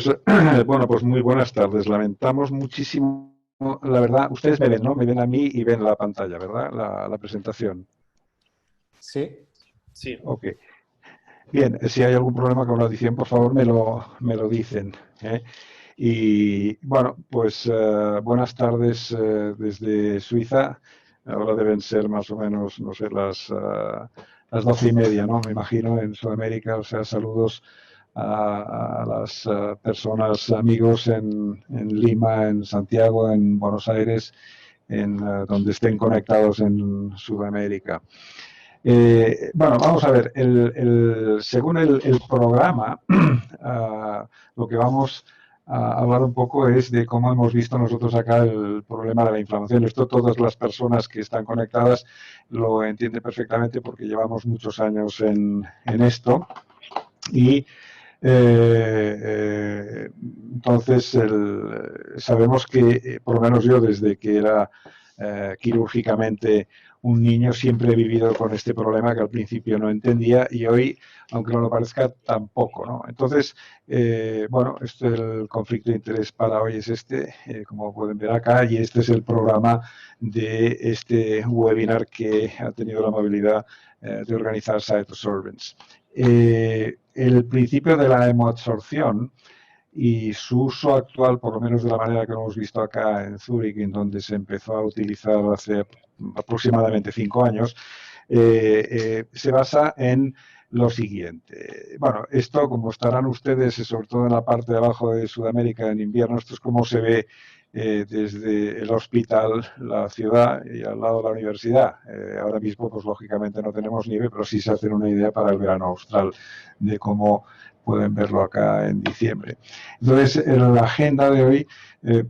Pues bueno, pues muy buenas tardes. Lamentamos muchísimo, la verdad, ustedes me ven, ¿no? Me ven a mí y ven la pantalla, ¿verdad? La presentación. Sí. Sí. Ok. Bien, si hay algún problema con la audición, por favor me lo dicen, ¿eh? Y bueno, pues buenas tardes desde Suiza. Ahora deben ser más o menos, no sé, las 12:30, ¿no? Me imagino, en Sudamérica. O sea, saludos a las personas, amigos en Lima, en Santiago, en Buenos Aires, en donde estén conectados en Sudamérica. Bueno, vamos a ver, según el programa, lo que vamos a hablar un poco es de cómo hemos visto nosotros acá el problema de la inflamación. Esto todas las personas que están conectadas lo entienden perfectamente porque llevamos muchos años en esto y entonces sabemos que, por lo menos yo desde que era quirúrgicamente un niño, siempre he vivido con este problema que al principio no entendía y hoy, aunque no lo parezca, tampoco, ¿no? Entonces, bueno, el conflicto de interés para hoy es como pueden ver acá, y este es el programa de este webinar que ha tenido la amabilidad de organizar Cytosorbents. El principio de la hemoabsorción y su uso actual, por lo menos de la manera que lo hemos visto acá en Zúrich, en donde se empezó a utilizar hace aproximadamente 5 años, se basa en lo siguiente. Bueno, esto, como estarán ustedes, sobre todo en la parte de abajo de Sudamérica en invierno, esto es como se ve desde el hospital, la ciudad y al lado de la universidad. Ahora mismo, pues lógicamente no tenemos nieve, pero sí se hacen una idea para el verano austral de cómo pueden verlo acá en diciembre. Entonces, en la agenda de hoy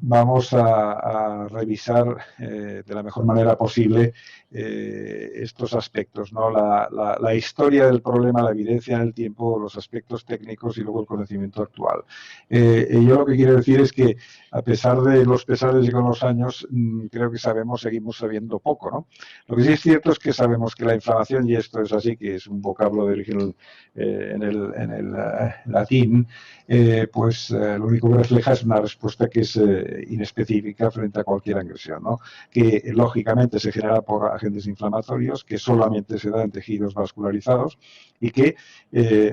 vamos a revisar de la mejor manera posible estos aspectos, ¿no? La historia del problema, la evidencia en el tiempo, los aspectos técnicos y luego el conocimiento actual. Yo lo que quiero decir es que, a pesar de los pesares y con los años, creo que seguimos sabiendo poco, ¿no? Lo que sí es cierto es que sabemos que la inflamación, y esto es así, que es un vocablo de origen en el latín, pues lo único que refleja es una respuesta que es inespecífica frente a cualquier agresión, ¿no? Que lógicamente se genera por agentes inflamatorios, que solamente se da en tejidos vascularizados y que,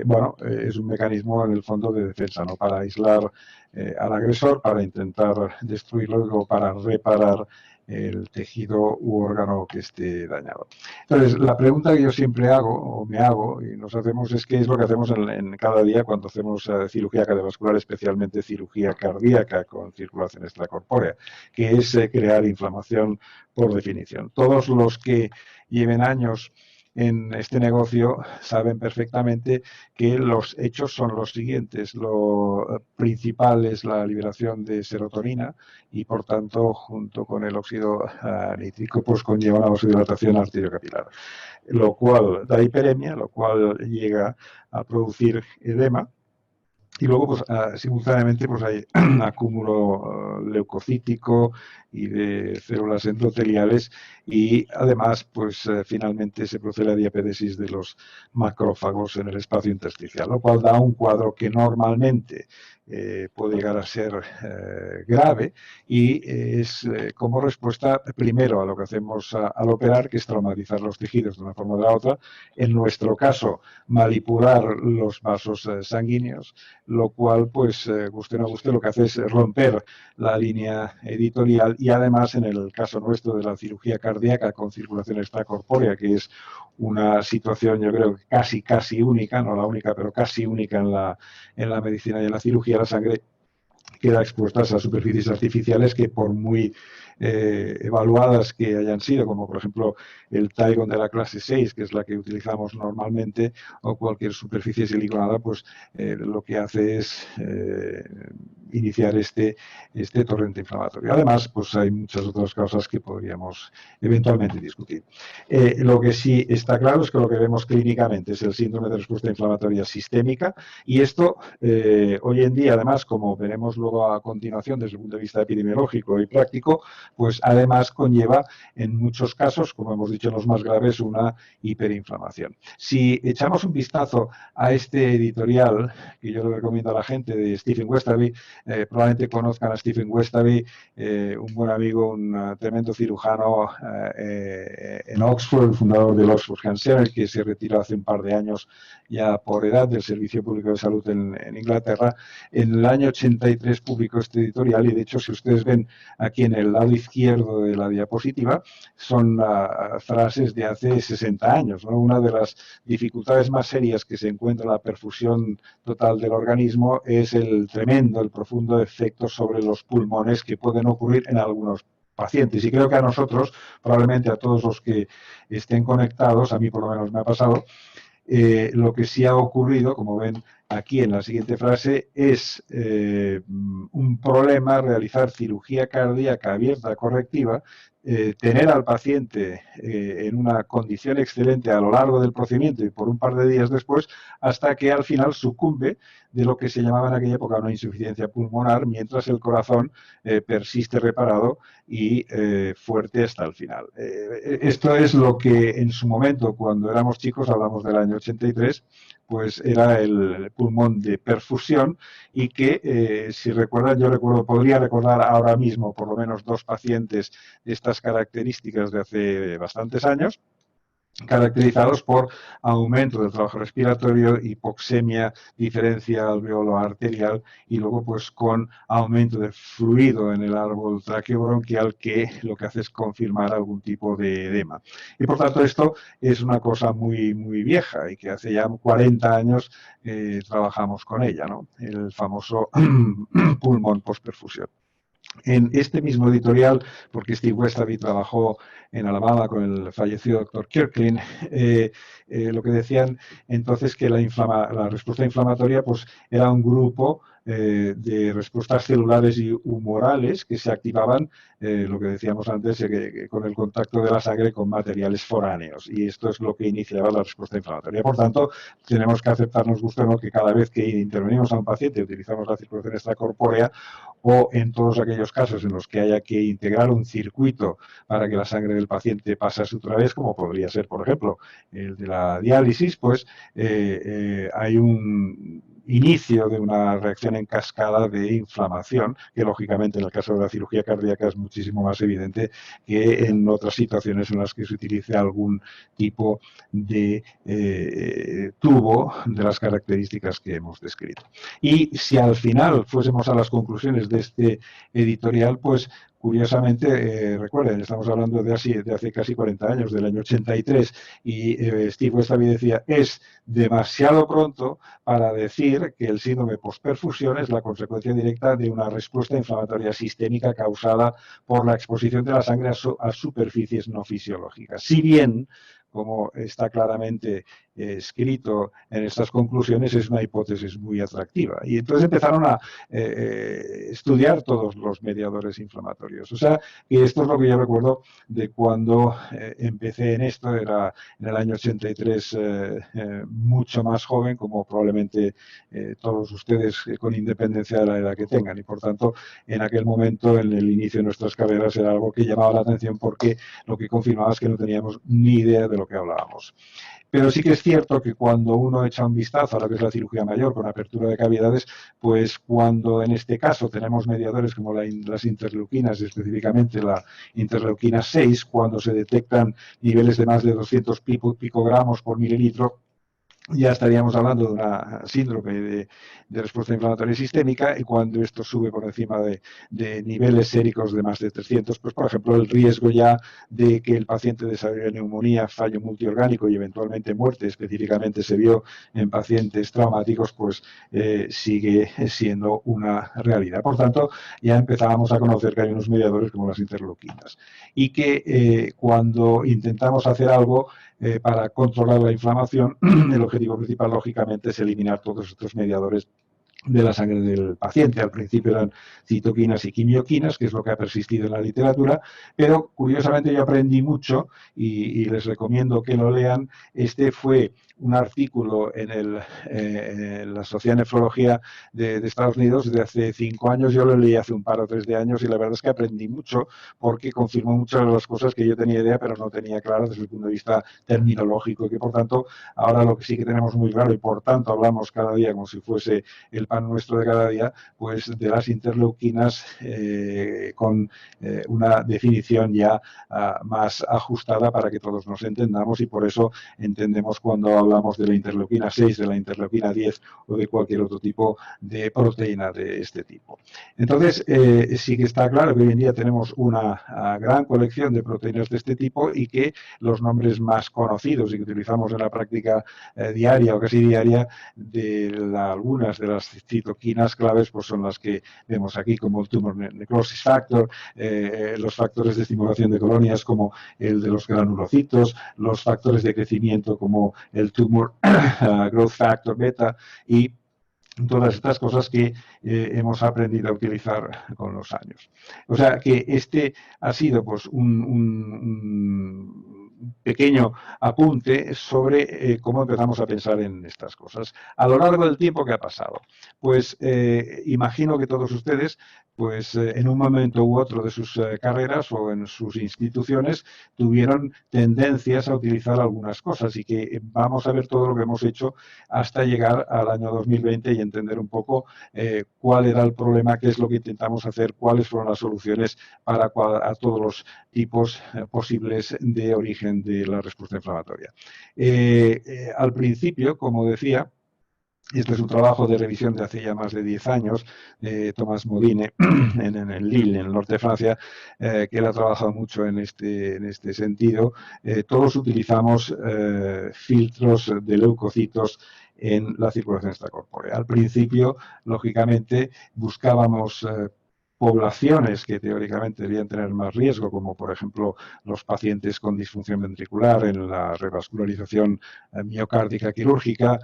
bueno, es un mecanismo en el fondo de defensa, ¿no? Para aislar al agresor, para intentar destruirlo o para reparar el tejido u órgano que esté dañado. Entonces, la pregunta que yo siempre hago, o me hago, y nos hacemos, es qué es lo que hacemos en cada día cuando hacemos cirugía cardiovascular, especialmente cirugía cardíaca con circulación extracorpórea, que es crear inflamación por definición. Todos los que lleven años en este negocio saben perfectamente que los hechos son los siguientes. Lo principal es la liberación de serotonina y, por tanto, junto con el óxido nítrico, pues conlleva una vasodilatación arteriocapilar, lo cual da hiperemia, lo cual llega a producir edema. Y luego, pues, simultáneamente, pues hay acúmulo leucocítico y de células endoteliales y, además, pues, finalmente se produce la diapédesis de los macrófagos en el espacio intersticial, lo cual da un cuadro que normalmente puede llegar a ser grave y es como respuesta, primero, a lo que hacemos al operar, que es traumatizar los tejidos de una forma o de la otra. En nuestro caso, manipular los vasos sanguíneos, lo cual, pues, guste o no guste, lo que hace es romper la línea editorial y, además, en el caso nuestro de la cirugía cardíaca con circulación extracorpórea, que es una situación, yo creo, casi única, no la única, pero casi única en la medicina y en la cirugía, la sangre queda expuesta a esas superficies artificiales que, por muy evaluadas que hayan sido, como por ejemplo el Tygon de la clase 6, que es la que utilizamos normalmente, o cualquier superficie siliconada, pues lo que hace es iniciar este torrente inflamatorio. Además, pues hay muchas otras causas que podríamos eventualmente discutir. Lo que sí está claro es que lo que vemos clínicamente es el síndrome de respuesta inflamatoria sistémica, y esto hoy en día, además, como veremos luego a continuación desde el punto de vista epidemiológico y práctico, pues además conlleva en muchos casos, como hemos dicho en los más graves, una hiperinflamación. Si echamos un vistazo a este editorial, que yo le recomiendo a la gente, de Stephen Westerby, probablemente conozcan a Stephen Westerby, un buen amigo, un tremendo cirujano en Oxford, el fundador del Oxford Cancer, que se retiró hace un par de años ya por edad del Servicio Público de Salud en Inglaterra. En el año 83 publicó este editorial, y de hecho, si ustedes ven aquí en el lado izquierdo de la diapositiva, son frases de hace 60 años, ¿no? Una de las dificultades más serias que se encuentra en la perfusión total del organismo es el tremendo, el profundo efecto sobre los pulmones que pueden ocurrir en algunos pacientes. Y creo que a nosotros, probablemente a todos los que estén conectados, a mí por lo menos me ha pasado, lo que sí ha ocurrido, como ven aquí en la siguiente frase, es un problema realizar cirugía cardíaca abierta correctiva, tener al paciente en una condición excelente a lo largo del procedimiento y por un par de días después, hasta que al final sucumbe de lo que se llamaba en aquella época una insuficiencia pulmonar, mientras el corazón persiste reparado y fuerte hasta el final. Esto es lo que en su momento, cuando éramos chicos, hablamos del año 83, pues era el pulmón de perfusión, y que, si recuerdan, podría recordar ahora mismo por lo menos 2 pacientes de estas características de hace bastantes años, caracterizados por aumento del trabajo respiratorio, hipoxemia, diferencia alveolo-arterial, y luego pues con aumento de fluido en el árbol traqueobronquial, que lo que hace es confirmar algún tipo de edema. Y por tanto esto es una cosa muy, muy vieja, y que hace ya 40 años trabajamos con ella, ¿no? El famoso pulmón postperfusión. En este mismo editorial, porque Steve Westerby trabajó en Alabama con el fallecido doctor Kirkland, lo que decían entonces que la respuesta inflamatoria pues era un grupo de respuestas celulares y humorales que se activaban, lo que decíamos antes, con el contacto de la sangre con materiales foráneos, y esto es lo que iniciaba la respuesta inflamatoria. Por tanto, tenemos que aceptar, nos guste o no, que cada vez que intervenimos a un paciente utilizamos la circulación extracorpórea, o en todos aquellos casos en los que haya que integrar un circuito para que la sangre del paciente pase a su través, como podría ser, por ejemplo, el de la diálisis, pues hay un inicio de una reacción en cascada de inflamación, que lógicamente en el caso de la cirugía cardíaca es muchísimo más evidente que en otras situaciones en las que se utilice algún tipo de tubo de las características que hemos descrito. Y si al final fuésemos a las conclusiones de este editorial, pues curiosamente, recuerden, estamos hablando de hace casi 40 años, del año 83, y Steve Westerby decía, es demasiado pronto para decir que el síndrome postperfusión es la consecuencia directa de una respuesta inflamatoria sistémica causada por la exposición de la sangre a superficies no fisiológicas. Si bien, como está claramente escrito en estas conclusiones, es una hipótesis muy atractiva. Y entonces empezaron a estudiar todos los mediadores inflamatorios. O sea, que esto es lo que yo recuerdo de cuando empecé en esto, era en el año 83, mucho más joven, como probablemente todos ustedes, con independencia de la edad que tengan. Y por tanto, en aquel momento, en el inicio de nuestras carreras, era algo que llamaba la atención, porque lo que confirmaba es que no teníamos ni idea de lo que hablábamos. Pero sí que es cierto que cuando uno echa un vistazo a lo que es la cirugía mayor con apertura de cavidades, pues cuando en este caso tenemos mediadores como las interleuquinas, específicamente la interleuquina 6, cuando se detectan niveles de más de 200 picogramos por mililitro, ya estaríamos hablando de una síndrome de respuesta inflamatoria sistémica, y cuando esto sube por encima de niveles séricos de más de 300, pues por ejemplo el riesgo ya de que el paciente desarrolle neumonía, fallo multiorgánico y eventualmente muerte, específicamente se vio en pacientes traumáticos, pues sigue siendo una realidad. Por tanto, ya empezábamos a conocer que hay unos mediadores como las interleuquinas, y que cuando intentamos hacer algo para controlar la inflamación, el objetivo principal, lógicamente, es eliminar todos estos mediadores de la sangre del paciente. Al principio eran citoquinas y quimioquinas, que es lo que ha persistido en la literatura, pero curiosamente yo aprendí mucho y les recomiendo que lo lean. Este fue un artículo en la Sociedad de Nefrología de Estados Unidos de hace 5 años. Yo lo leí hace un par o tres de años y la verdad es que aprendí mucho porque confirmó muchas de las cosas que yo tenía idea pero no tenía claras desde el punto de vista terminológico, y que por tanto ahora lo que sí que tenemos muy claro, y por tanto hablamos cada día como si fuese el pan nuestro de cada día, pues de las interleuquinas con una definición ya más ajustada para que todos nos entendamos, y por eso entendemos cuando hablamos de la interleuquina 6, de la interleuquina 10 o de cualquier otro tipo de proteína de este tipo. Entonces, sí que está claro que hoy en día tenemos una gran colección de proteínas de este tipo y que los nombres más conocidos y que utilizamos en la práctica diaria o casi diaria de algunas de las citoquinas claves pues son las que vemos aquí, como el tumor necrosis factor, los factores de estimulación de colonias como el de los granulocitos, los factores de crecimiento como el tumor growth factor beta, y todas estas cosas que hemos aprendido a utilizar con los años. O sea que este ha sido pues un pequeño apunte sobre cómo empezamos a pensar en estas cosas. A lo largo del tiempo que ha pasado, pues imagino que todos ustedes, pues en un momento u otro de sus carreras o en sus instituciones, tuvieron tendencias a utilizar algunas cosas, y que vamos a ver todo lo que hemos hecho hasta llegar al año 2020 y entender un poco cuál era el problema, qué es lo que intentamos hacer, cuáles fueron las soluciones para a todos los tipos posibles de origen de la respuesta inflamatoria. Al principio, como decía, este es un trabajo de revisión de hace ya más de 10 años, de Thomas Modine, en Lille, en el norte de Francia, que él ha trabajado mucho en este sentido. Todos utilizamos filtros de leucocitos en la circulación extracorpórea. Al principio, lógicamente, buscábamos poblaciones que teóricamente debían tener más riesgo, como por ejemplo los pacientes con disfunción ventricular en la revascularización miocárdica quirúrgica,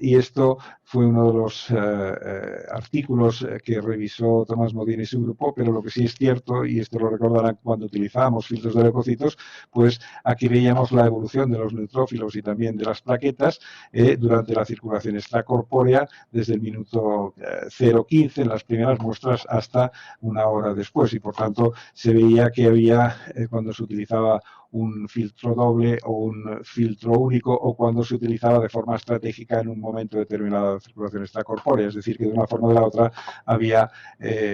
y esto fue uno de los artículos que revisó Thomas Modine y su grupo, pero lo que sí es cierto, y esto lo recordarán cuando utilizábamos filtros de leucocitos, pues aquí veíamos la evolución de los neutrófilos y también de las plaquetas durante la circulación extracorpórea, desde el minuto 0,15 en las primeras muestras hasta una hora después, y por tanto se veía que había, cuando se utilizaba un filtro doble o un filtro único, o cuando se utilizaba de forma estratégica en un momento determinado de circulación extracorpórea, es decir, que de una forma o de la otra había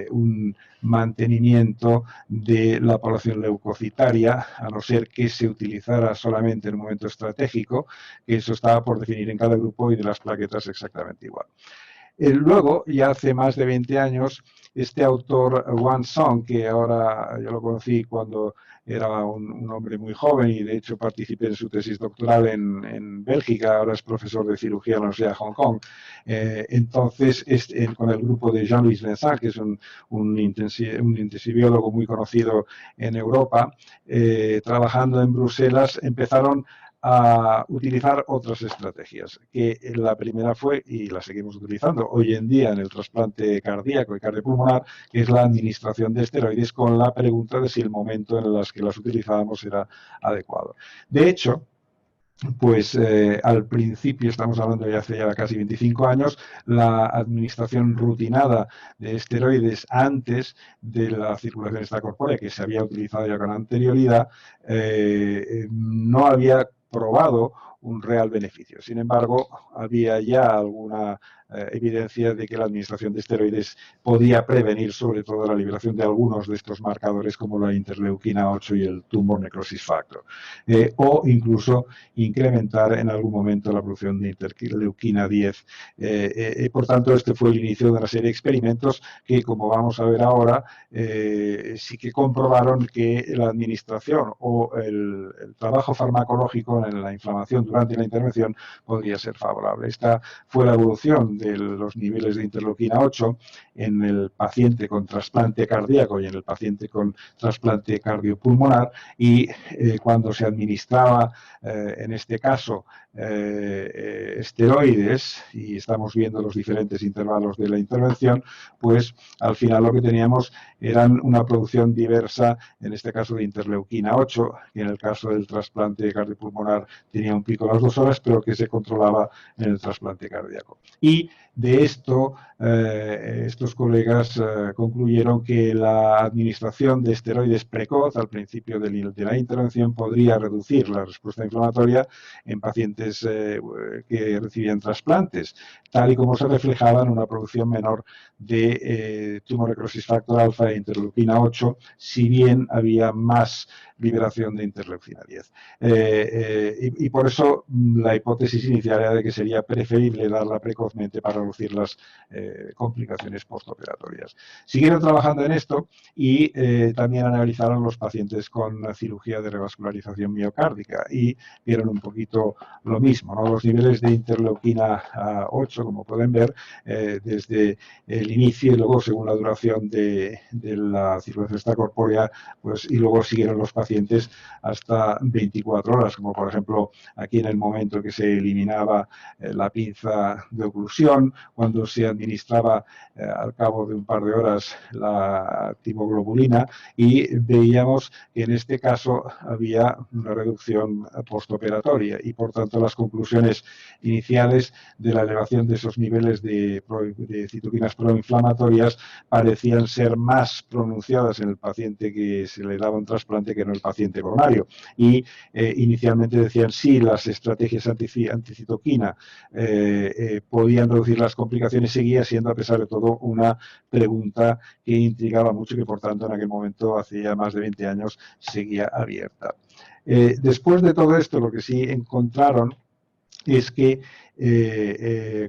un mantenimiento de la población leucocitaria, a no ser que se utilizara solamente en un momento estratégico, que eso estaba por definir en cada grupo, y de las plaquetas exactamente igual. Luego, ya hace más de 20 años, este autor, Wan Song, que ahora yo lo conocí cuando era un hombre muy joven, y de hecho participé en su tesis doctoral en Bélgica, ahora es profesor de cirugía en la Universidad de Hong Kong. Entonces, con el grupo de Jean-Louis Vincent, que es un intensiviólogo muy conocido en Europa, trabajando en Bruselas, empezaron a utilizar otras estrategias, que la primera fue, y la seguimos utilizando hoy en día en el trasplante cardíaco y cardiopulmonar, que es la administración de esteroides, con la pregunta de si el momento en el que las utilizábamos era adecuado. De hecho, pues al principio, estamos hablando de hace ya casi 25 años, la administración rutinada de esteroides antes de la circulación extracorpórea, que se había utilizado ya con anterioridad, no había probado un real beneficio. Sin embargo, había ya alguna evidencia de que la administración de esteroides podía prevenir sobre todo la liberación de algunos de estos marcadores, como la interleuquina 8 y el tumor necrosis factor, o incluso incrementar en algún momento la producción de interleuquina 10. Por tanto, este fue el inicio de una serie de experimentos que, como vamos a ver ahora, sí que comprobaron que la administración o el trabajo farmacológico en la inflamación durante la intervención podría ser favorable. Esta fue la evolución de los niveles de interleuquina 8 en el paciente con trasplante cardíaco y en el paciente con trasplante cardiopulmonar, y cuando se administraba en este caso esteroides, y estamos viendo los diferentes intervalos de la intervención, pues al final lo que teníamos eran una producción diversa, en este caso de interleuquina 8, que en el caso del trasplante cardiopulmonar tenía un pico a las 2 horas, pero que se controlaba en el trasplante cardíaco. Y de esto, estos colegas concluyeron que la administración de esteroides precoz al principio de la intervención podría reducir la respuesta inflamatoria en pacientes que recibían trasplantes, tal y como se reflejaba en una producción menor de tumor necrosis factor alfa e interleuquina 8, si bien había más liberación de interleucina 10. Y por eso la hipótesis inicial era de que sería preferible darla precozmente para reducir las complicaciones postoperatorias. Siguieron trabajando en esto y también analizaron los pacientes con cirugía de revascularización miocárdica y vieron un poquito lo mismo, ¿no? Los niveles de interleuquina 8, como pueden ver, desde el inicio y luego según la duración de la circulación extracorpórea, pues, y luego siguieron los pacientes hasta 24 horas, como por ejemplo aquí en el momento que se eliminaba la pinza de oclusión, cuando se administraba al cabo de un par de horas la timoglobulina, y veíamos que en este caso había una reducción postoperatoria y por tanto las conclusiones iniciales de la elevación de esos niveles de citoquinas proinflamatorias parecían ser más pronunciadas en el paciente que se le daba un trasplante que en el paciente coronario. Y inicialmente decían sí, las estrategias anticitoquina podían reducir las complicaciones, seguía siendo a pesar de todo una pregunta que intrigaba mucho y que por tanto en aquel momento, hace ya más de 20 años, seguía abierta. Después de todo esto, lo que sí encontraron es que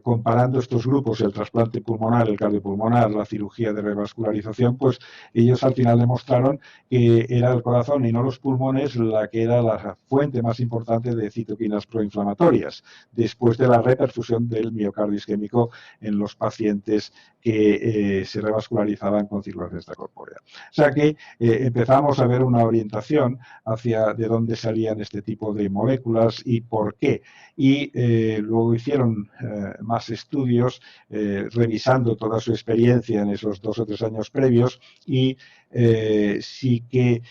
comparando estos grupos, el trasplante pulmonar, el cardiopulmonar, la cirugía de revascularización, pues ellos al final demostraron que era el corazón y no los pulmones la que era la fuente más importante de citoquinas proinflamatorias, después de la reperfusión del miocardio isquémico en los pacientes que se revascularizaban con circulación extracorpórea. O sea que empezamos a ver una orientación hacia de dónde salían este tipo de moléculas y por qué. Y luego hicieron más estudios revisando toda su experiencia en esos 2 o 3 años previos y sí que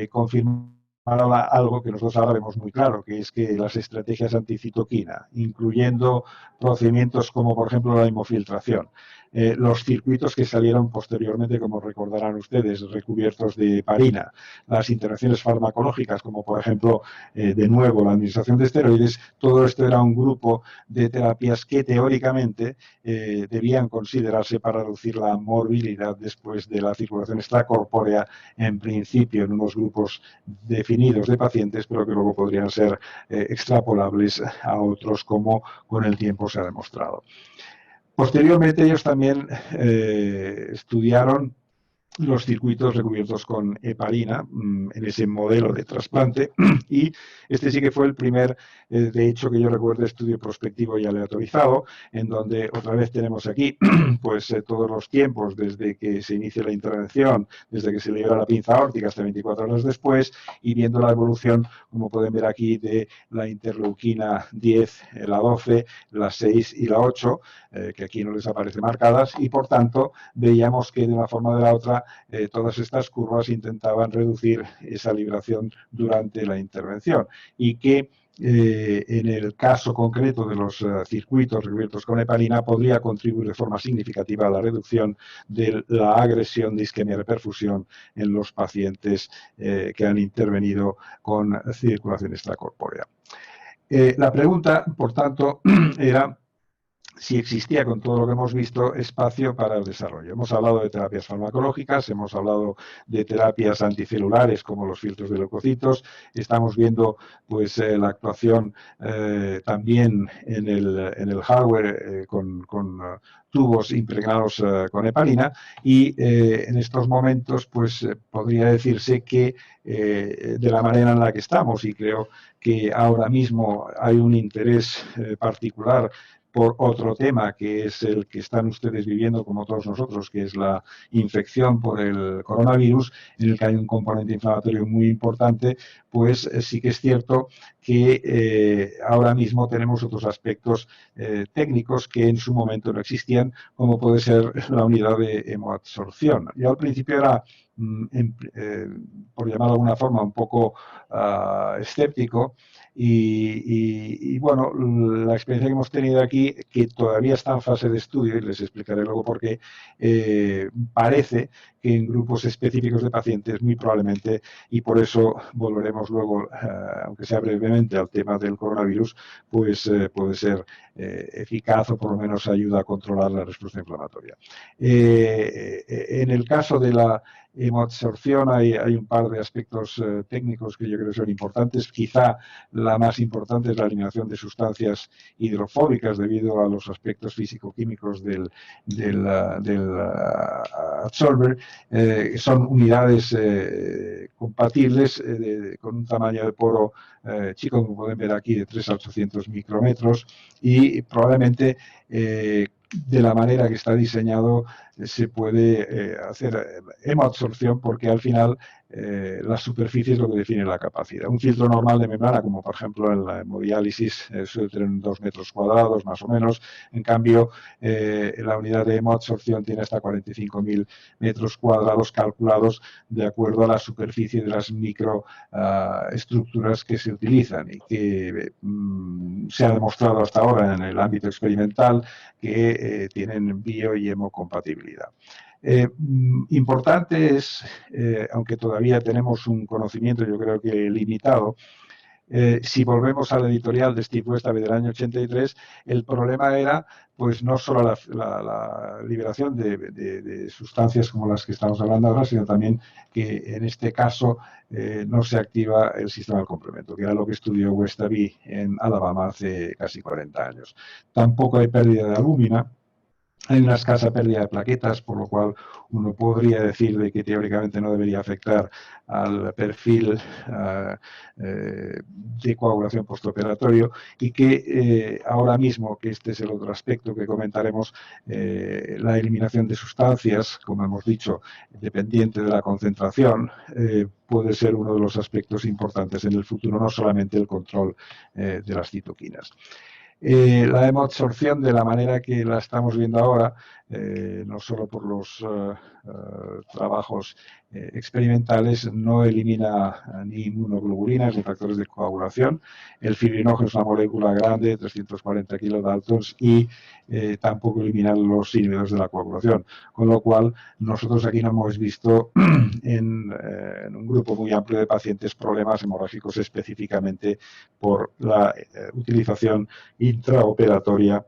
confirmaron algo que nosotros ahora vemos muy claro, que es que las estrategias anticitoquina, incluyendo procedimientos como por ejemplo la hemofiltración, los circuitos que salieron posteriormente, como recordarán ustedes, recubiertos de heparina, las intervenciones farmacológicas, como por ejemplo, de nuevo, la administración de esteroides, todo esto era un grupo de terapias que teóricamente debían considerarse para reducir la morbilidad después de la circulación extracorpórea, en principio en unos grupos definidos de pacientes, pero que luego podrían ser extrapolables a otros, como con el tiempo se ha demostrado. Posteriormente ellos también estudiaron los circuitos recubiertos con heparina en ese modelo de trasplante y este sí que fue el primer, de hecho que yo recuerdo, estudio prospectivo y aleatorizado, en donde otra vez tenemos aquí pues todos los tiempos desde que se inicia la intervención, desde que se libera la pinza aórtica hasta 24 horas después, y viendo la evolución, como pueden ver aquí, de la interleuquina 10, la 12, la 6 y la 8, que aquí no les aparece marcadas, y por tanto veíamos que de una forma o de la otra todas estas curvas intentaban reducir esa liberación durante la intervención y que en el caso concreto de los circuitos recubiertos con heparina podría contribuir de forma significativa a la reducción de la agresión de isquemia de perfusión en los pacientes que han intervenido con circulación extracorpórea. La pregunta, por tanto, era si existía, con todo lo que hemos visto, espacio para el desarrollo. Hemos hablado de terapias farmacológicas, hemos hablado de terapias anticelulares como los filtros de leucocitos, estamos viendo pues la actuación también en el hardware con tubos impregnados con heparina y en estos momentos pues podría decirse que de la manera en la que estamos, y creo que ahora mismo hay un interés particular por otro tema, que es el que están ustedes viviendo como todos nosotros, que es la infección por el coronavirus, en el que hay un componente inflamatorio muy importante, pues sí que es cierto que ahora mismo tenemos otros aspectos técnicos que en su momento no existían, como puede ser la unidad de hemoabsorción. Yo al principio era, por llamarlo de alguna forma, un poco escéptico, y bueno, la experiencia que hemos tenido aquí, que todavía está en fase de estudio, y les explicaré luego por qué, parece que en grupos específicos de pacientes muy probablemente, y por eso volveremos luego, aunque sea brevemente, al tema del coronavirus, pues puede ser eficaz o por lo menos ayuda a controlar la respuesta inflamatoria. En el caso de la hemoabsorción hay un par de aspectos técnicos que yo creo que son importantes. Quizá la más importante es la eliminación de sustancias hidrofóbicas debido a los aspectos físico-químicos del absorber. Son unidades compatibles con un tamaño de poro chico, como pueden ver aquí, de 3 a 800 micrómetros, y probablemente de la manera que está diseñado se puede hacer hemoabsorción, porque al final la superficie es lo que define la capacidad. Un filtro normal de membrana, como por ejemplo en la hemodiálisis, suele tener 2 metros cuadrados más o menos. En cambio, la unidad de hemoabsorción tiene hasta 45.000 metros cuadrados calculados de acuerdo a la superficie de las microestructuras que se utilizan, y que se ha demostrado hasta ahora en el ámbito experimental que tienen bio y hemocompatibilidad. Importante es, aunque todavía tenemos un conocimiento yo creo que limitado, si volvemos a la editorial de Steve Westerby del año 83, el problema era pues no solo la liberación de sustancias como las que estamos hablando ahora, sino también que en este caso no se activa el sistema del complemento, que era lo que estudió Westerby en Alabama hace casi 40 años. Tampoco hay pérdida de albúmina. Hay una escasa pérdida de plaquetas, por lo cual uno podría decir de que teóricamente no debería afectar al perfil de coagulación postoperatorio, y que ahora mismo, que este es el otro aspecto que comentaremos, la eliminación de sustancias, como hemos dicho, dependiente de la concentración, puede ser uno de los aspectos importantes en el futuro, no solamente el control de las citoquinas. La hemoabsorción, de la manera que la estamos viendo ahora, no solo por los trabajos experimentales, no elimina ni inmunoglobulinas ni factores de coagulación. El fibrinógeno es una molécula grande, 340 kilodaltons, y tampoco elimina los inhibidores de la coagulación. Con lo cual, nosotros aquí no hemos visto en un grupo muy amplio de pacientes problemas hemorrágicos específicamente por la utilización intraoperatoria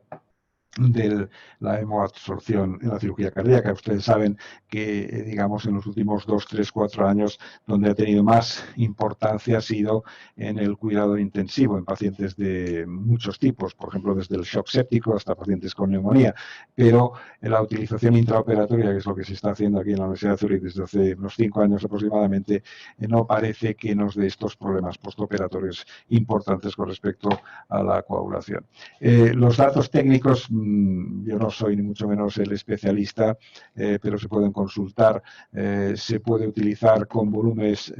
de la hemoabsorción en la cirugía cardíaca. Ustedes saben que, digamos, en los últimos 2, 3, 4 años, donde ha tenido más importancia ha sido en el cuidado intensivo en pacientes de muchos tipos, por ejemplo, desde el shock séptico hasta pacientes con neumonía, pero en la utilización intraoperatoria, que es lo que se está haciendo aquí en la Universidad de Zúrich desde hace unos 5 años aproximadamente, no parece que nos dé estos problemas postoperatorios importantes con respecto a la coagulación. Los datos técnicos, yo no soy ni mucho menos el especialista, pero se pueden consultar. Se puede utilizar con volúmenes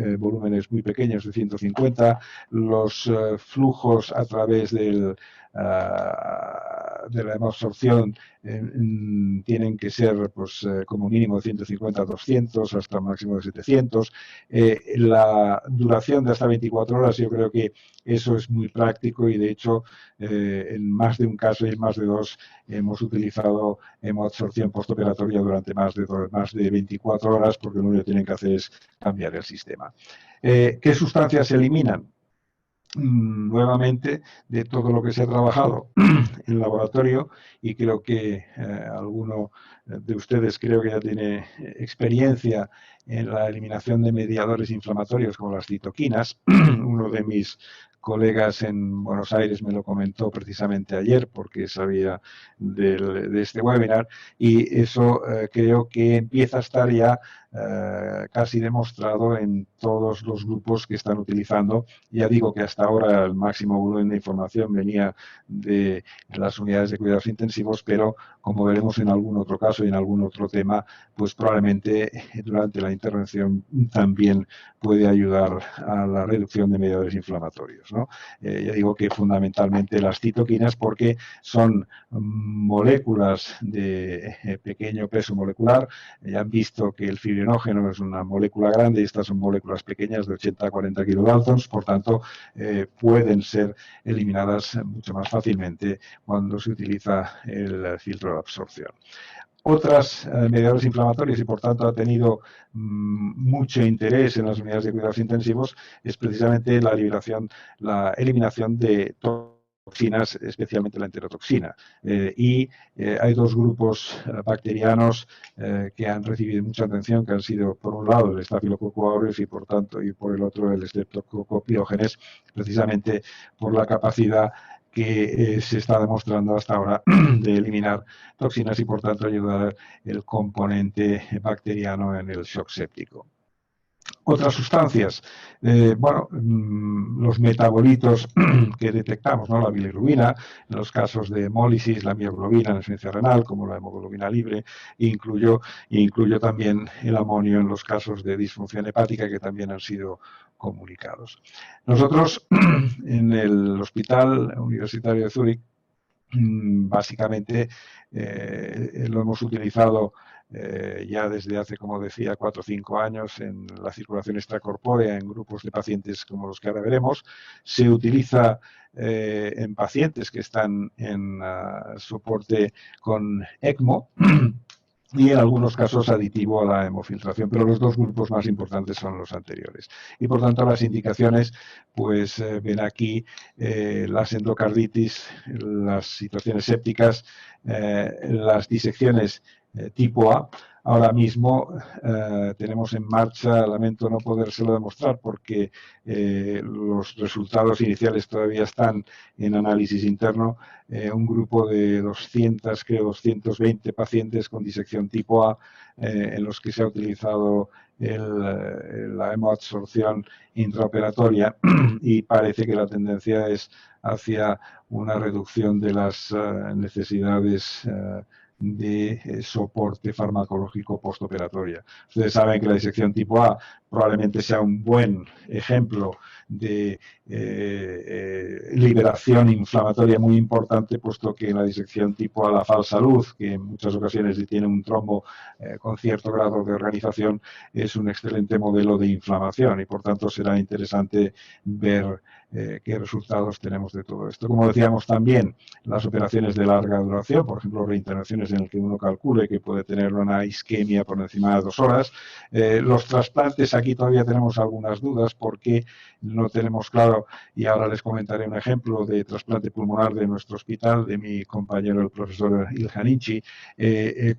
muy pequeños de 150. Los flujos a través de la hemoabsorción tienen que ser pues, como mínimo de 150 a 200 hasta un máximo de 700. La duración de hasta 24 horas, yo creo que eso es muy práctico, y de hecho en más de un caso y en más de 2 hemos utilizado hemoabsorción postoperatoria durante más de 24 horas, porque lo único que tienen que hacer es cambiar el sistema. ¿Qué sustancias se eliminan? nuevamente de todo lo que se ha trabajado en laboratorio, y creo que alguno de ustedes creo que ya tiene experiencia en la eliminación de mediadores inflamatorios como las citoquinas. Uno de mis colegas en Buenos Aires me lo comentó precisamente ayer porque sabía de este webinar, y eso creo que empieza a estar ya casi demostrado en todos los grupos que están utilizando. Ya digo que hasta ahora el máximo volumen de información venía de las unidades de cuidados intensivos, pero como veremos en algún otro caso y en algún otro tema, pues probablemente durante la intervención también puede ayudar a la reducción de mediadores inflamatorios, ¿no? Ya digo que fundamentalmente las citoquinas, porque son moléculas de pequeño peso molecular. Ya han visto que el fibrinógeno es una molécula grande y estas son moléculas pequeñas de 80 a 40 kilodaltons, por tanto pueden ser eliminadas mucho más fácilmente cuando se utiliza el filtro de absorción. Otros mediadores inflamatorios, y por tanto ha tenido mucho interés en las unidades de cuidados intensivos, es precisamente la eliminación de toxinas, especialmente la enterotoxina. Hay dos grupos bacterianos que han recibido mucha atención, que han sido, por un lado, el Staphylococcus aureus y por el otro, el Streptococcus pyogenes, precisamente por la capacidad que se está demostrando hasta ahora de eliminar toxinas y, por tanto, ayudar el componente bacteriano en el shock séptico. Otras sustancias, los metabolitos que detectamos, ¿no? La bilirrubina, en los casos de hemólisis, la mioglobina en insuficiencia renal, como la hemoglobina libre, incluyo también el amonio en los casos de disfunción hepática, que también han sido comunicados. Nosotros, en el Hospital Universitario de Zúrich, básicamente lo hemos utilizado ya desde hace, como decía, 4 o 5 años en la circulación extracorpórea en grupos de pacientes como los que ahora veremos. Se utiliza en pacientes que están en soporte con ECMO y en algunos casos aditivo a la hemofiltración, pero los dos grupos más importantes son los anteriores. Y por tanto las indicaciones, pues ven aquí las endocarditis, las situaciones sépticas, las disecciones tipo A. Ahora mismo tenemos en marcha, lamento no podérselo demostrar porque los resultados iniciales todavía están en análisis interno, un grupo de 220 pacientes con disección tipo A en los que se ha utilizado la hemoabsorción intraoperatoria y parece que la tendencia es hacia una reducción de las necesidades de soporte farmacológico postoperatoria. Ustedes saben que la disección tipo A probablemente sea un buen ejemplo de liberación inflamatoria muy importante, puesto que en la disección tipo A la falsa luz, que en muchas ocasiones tiene un trombo con cierto grado de organización, es un excelente modelo de inflamación y por tanto será interesante ver qué resultados tenemos de todo esto. Como decíamos también, las operaciones de larga duración, por ejemplo, reintervenciones en las que uno calcule que puede tener una isquemia por encima de 2 horas. Los trasplantes, aquí todavía tenemos algunas dudas porque no tenemos claro, y ahora les comentaré un ejemplo de trasplante pulmonar de nuestro hospital, de mi compañero el profesor Ilhan Inchi,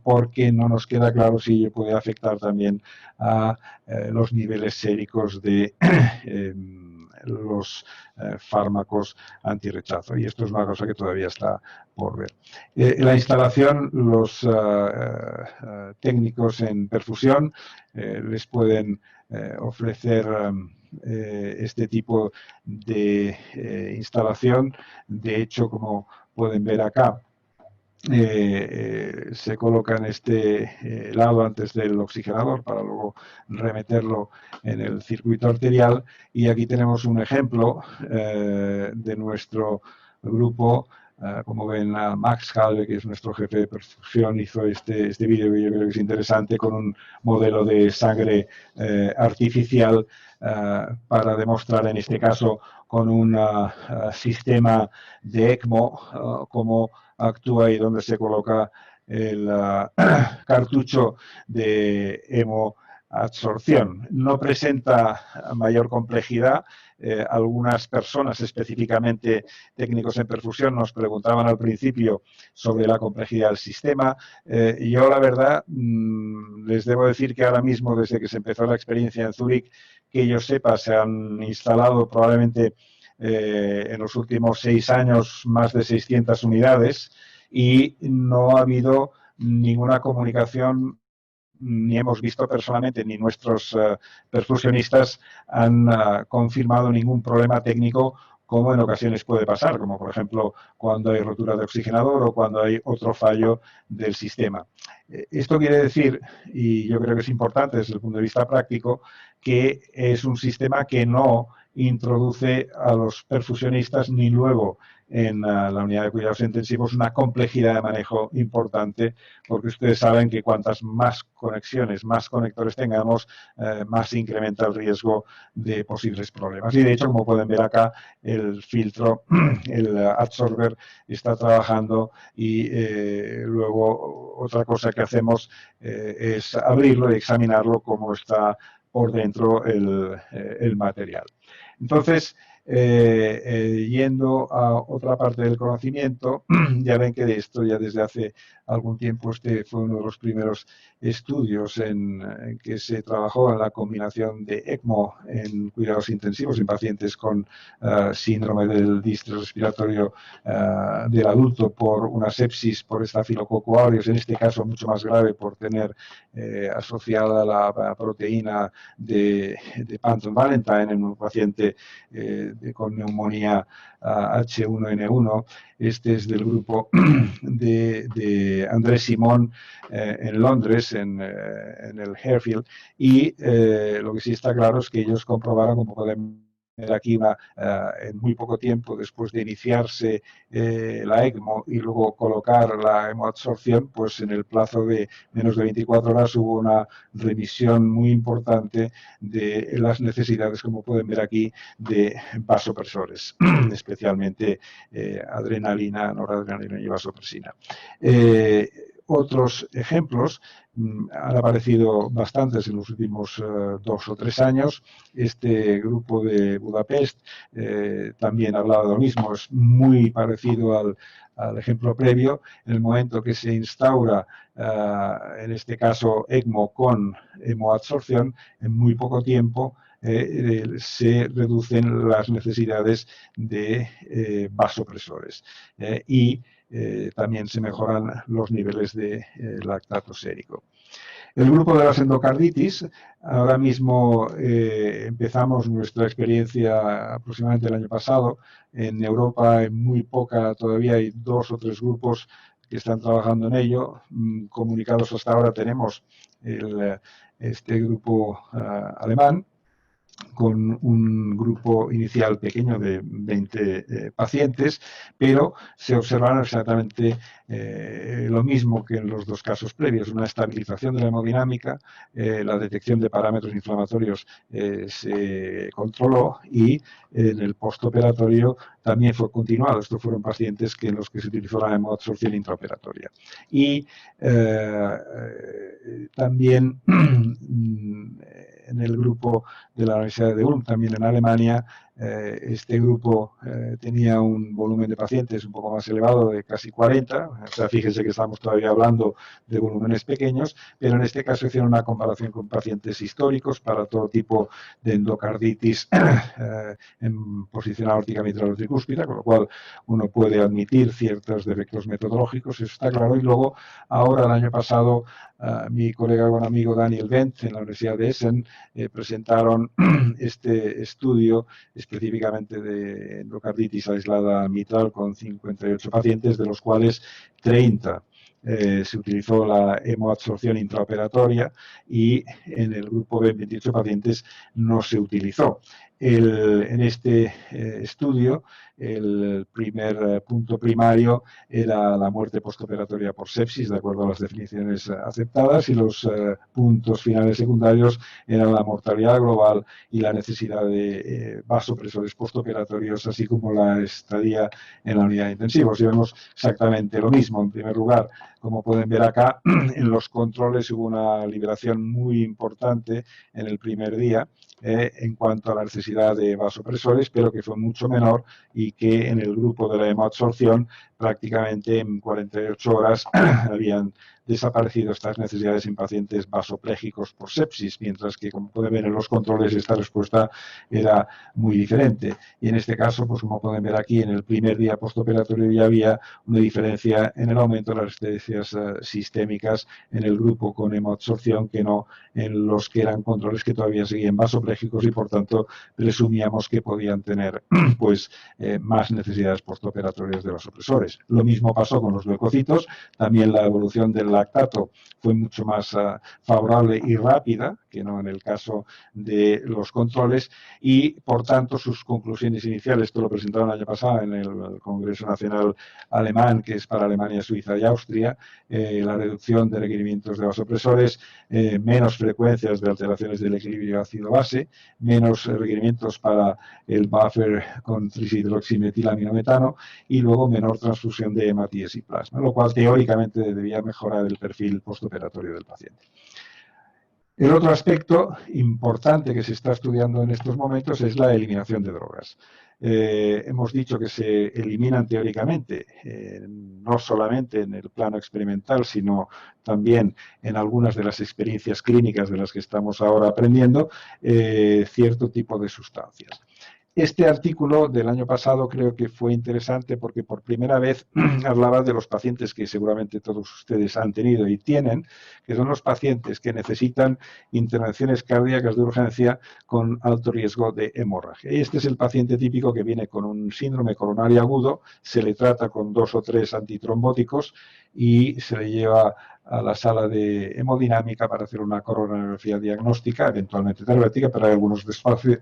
porque no nos queda claro si puede afectar también a los niveles séricos de los fármacos antirrechazo, y esto es una cosa que todavía está por ver. La instalación, los técnicos en perfusión les pueden ofrecer este tipo de instalación. De hecho, como pueden ver acá, se coloca en este lado antes del oxigenador para luego remeterlo en el circuito arterial, y aquí tenemos un ejemplo de nuestro grupo. Como ven, Max Halve, que es nuestro jefe de perfusión, hizo este vídeo que yo creo que es interesante, con un modelo de sangre artificial para demostrar, en este caso, con un sistema de ECMO, cómo actúa y dónde se coloca el cartucho de hemo absorción. No presenta mayor complejidad. Algunas personas, específicamente técnicos en perfusión, nos preguntaban al principio sobre la complejidad del sistema. Yo, la verdad, les debo decir que ahora mismo, desde que se empezó la experiencia en Zúrich, que yo sepa, se han instalado probablemente en los últimos 6 años más de 600 unidades y no ha habido ninguna comunicación, ni hemos visto personalmente, ni nuestros perfusionistas han confirmado ningún problema técnico, como en ocasiones puede pasar, como por ejemplo cuando hay rotura de oxigenador o cuando hay otro fallo del sistema. Esto quiere decir, y yo creo que es importante desde el punto de vista práctico, que es un sistema que no introduce a los perfusionistas ni luego en la unidad de cuidados intensivos una complejidad de manejo importante, porque ustedes saben que cuantas más conexiones, más conectores tengamos, más se incrementa el riesgo de posibles problemas. Y de hecho, como pueden ver acá, el filtro, el adsorber está trabajando y luego otra cosa que hacemos es abrirlo y examinarlo cómo está por dentro el material. Entonces, yendo a otra parte del conocimiento, ya ven que de esto ya desde hace algún tiempo este fue uno de los primeros estudios en que se trabajó en la combinación de ECMO en cuidados intensivos en pacientes con síndrome del distrés respiratorio del adulto por una sepsis por estafilococo aureus, en este caso mucho más grave por tener asociada la proteína de Panton Valentine en un paciente con neumonía H1N1. Este es del grupo de Andrés Simón en Londres, en el Harefield, y lo que sí está claro es que ellos comprobaron, como podemos ver aquí, en muy poco tiempo después de iniciarse la ECMO y luego colocar la hemoabsorción, pues en el plazo de menos de 24 horas hubo una remisión muy importante de las necesidades, como pueden ver aquí, de vasopresores, especialmente adrenalina, noradrenalina y vasopresina. Otros ejemplos han aparecido bastantes en los últimos 2 o 3 años. Este grupo de Budapest también hablaba de lo mismo, es muy parecido al ejemplo previo. En el momento que se instaura, en este caso ECMO con hemoabsorción, en muy poco tiempo se reducen las necesidades de vasopresores y también se mejoran los niveles de lactato sérico. El grupo de las endocarditis, ahora mismo empezamos nuestra experiencia aproximadamente el año pasado. En Europa hay muy poca, todavía hay 2 o 3 grupos que están trabajando en ello. Comunicados hasta ahora tenemos este grupo alemán, con un grupo inicial pequeño de 20 pacientes, pero se observaron exactamente lo mismo que en los 2 casos previos, una estabilización de la hemodinámica, la detección de parámetros inflamatorios se controló y en el postoperatorio también fue continuado. Estos fueron pacientes en los que se utilizó la hemoabsorción intraoperatoria. Y también en el grupo de la Universidad de Ulm, también en Alemania, este grupo tenía un volumen de pacientes un poco más elevado, de casi 40. O sea, fíjense que estamos todavía hablando de volúmenes pequeños, pero en este caso hicieron una comparación con pacientes históricos para todo tipo de endocarditis en posición aórtica mitral o tricúspide, con lo cual uno puede admitir ciertos defectos metodológicos, eso está claro. Y luego, ahora, el año pasado, mi colega y buen amigo Daniel Wendt en la Universidad de Essen presentaron este estudio específicamente de endocarditis aislada mitral con 58 pacientes, de los cuales 30 se utilizó la hemoabsorción intraoperatoria y en el grupo de 28 pacientes no se utilizó. En este estudio, el primer punto primario era la muerte postoperatoria por sepsis, de acuerdo a las definiciones aceptadas, y los puntos finales secundarios eran la mortalidad global y la necesidad de vasopresores postoperatorios, así como la estadía en la unidad de intensivos. Y vemos exactamente lo mismo. En primer lugar, como pueden ver acá, en los controles hubo una liberación muy importante en el primer día en cuanto a la necesidad de vasopresores, pero que fue mucho menor y que en el grupo de la hemoabsorción prácticamente en 48 horas habían desaparecido estas necesidades en pacientes vasoplégicos por sepsis, mientras que, como pueden ver en los controles, esta respuesta era muy diferente. Y en este caso, pues como pueden ver aquí, en el primer día postoperatorio ya había una diferencia en el aumento de las resistencias sistémicas en el grupo con hemoabsorción que no en los que eran controles que todavía seguían vasoplégicos y, por tanto, presumíamos que podían tener pues más necesidades postoperatorias de vasopresores. Lo mismo pasó con los leucocitos. También la evolución del lactato fue mucho más favorable y rápida que no en el caso de los controles y, por tanto, sus conclusiones iniciales, esto lo presentaron el año pasado en el Congreso Nacional Alemán, que es para Alemania, Suiza y Austria, la reducción de requerimientos de vasopresores, menos frecuencias de alteraciones del equilibrio ácido-base, menos requerimientos para el buffer con trisidroximetilaminometano y luego menor transfusión de hematíes y plasma, lo cual teóricamente debería mejorar el perfil postoperatorio del paciente. El otro aspecto importante que se está estudiando en estos momentos es la eliminación de drogas. Hemos dicho que se eliminan teóricamente, no solamente en el plano experimental, sino también en algunas de las experiencias clínicas de las que estamos ahora aprendiendo, cierto tipo de sustancias. Este artículo del año pasado creo que fue interesante porque por primera vez hablaba de los pacientes que seguramente todos ustedes han tenido y tienen, que son los pacientes que necesitan intervenciones cardíacas de urgencia con alto riesgo de hemorragia. Y este es el paciente típico que viene con un síndrome coronario agudo, se le trata con 2 o 3 antitrombóticos y se le lleva a la sala de hemodinámica para hacer una coronariografía diagnóstica, eventualmente terapéutica, pero hay algunos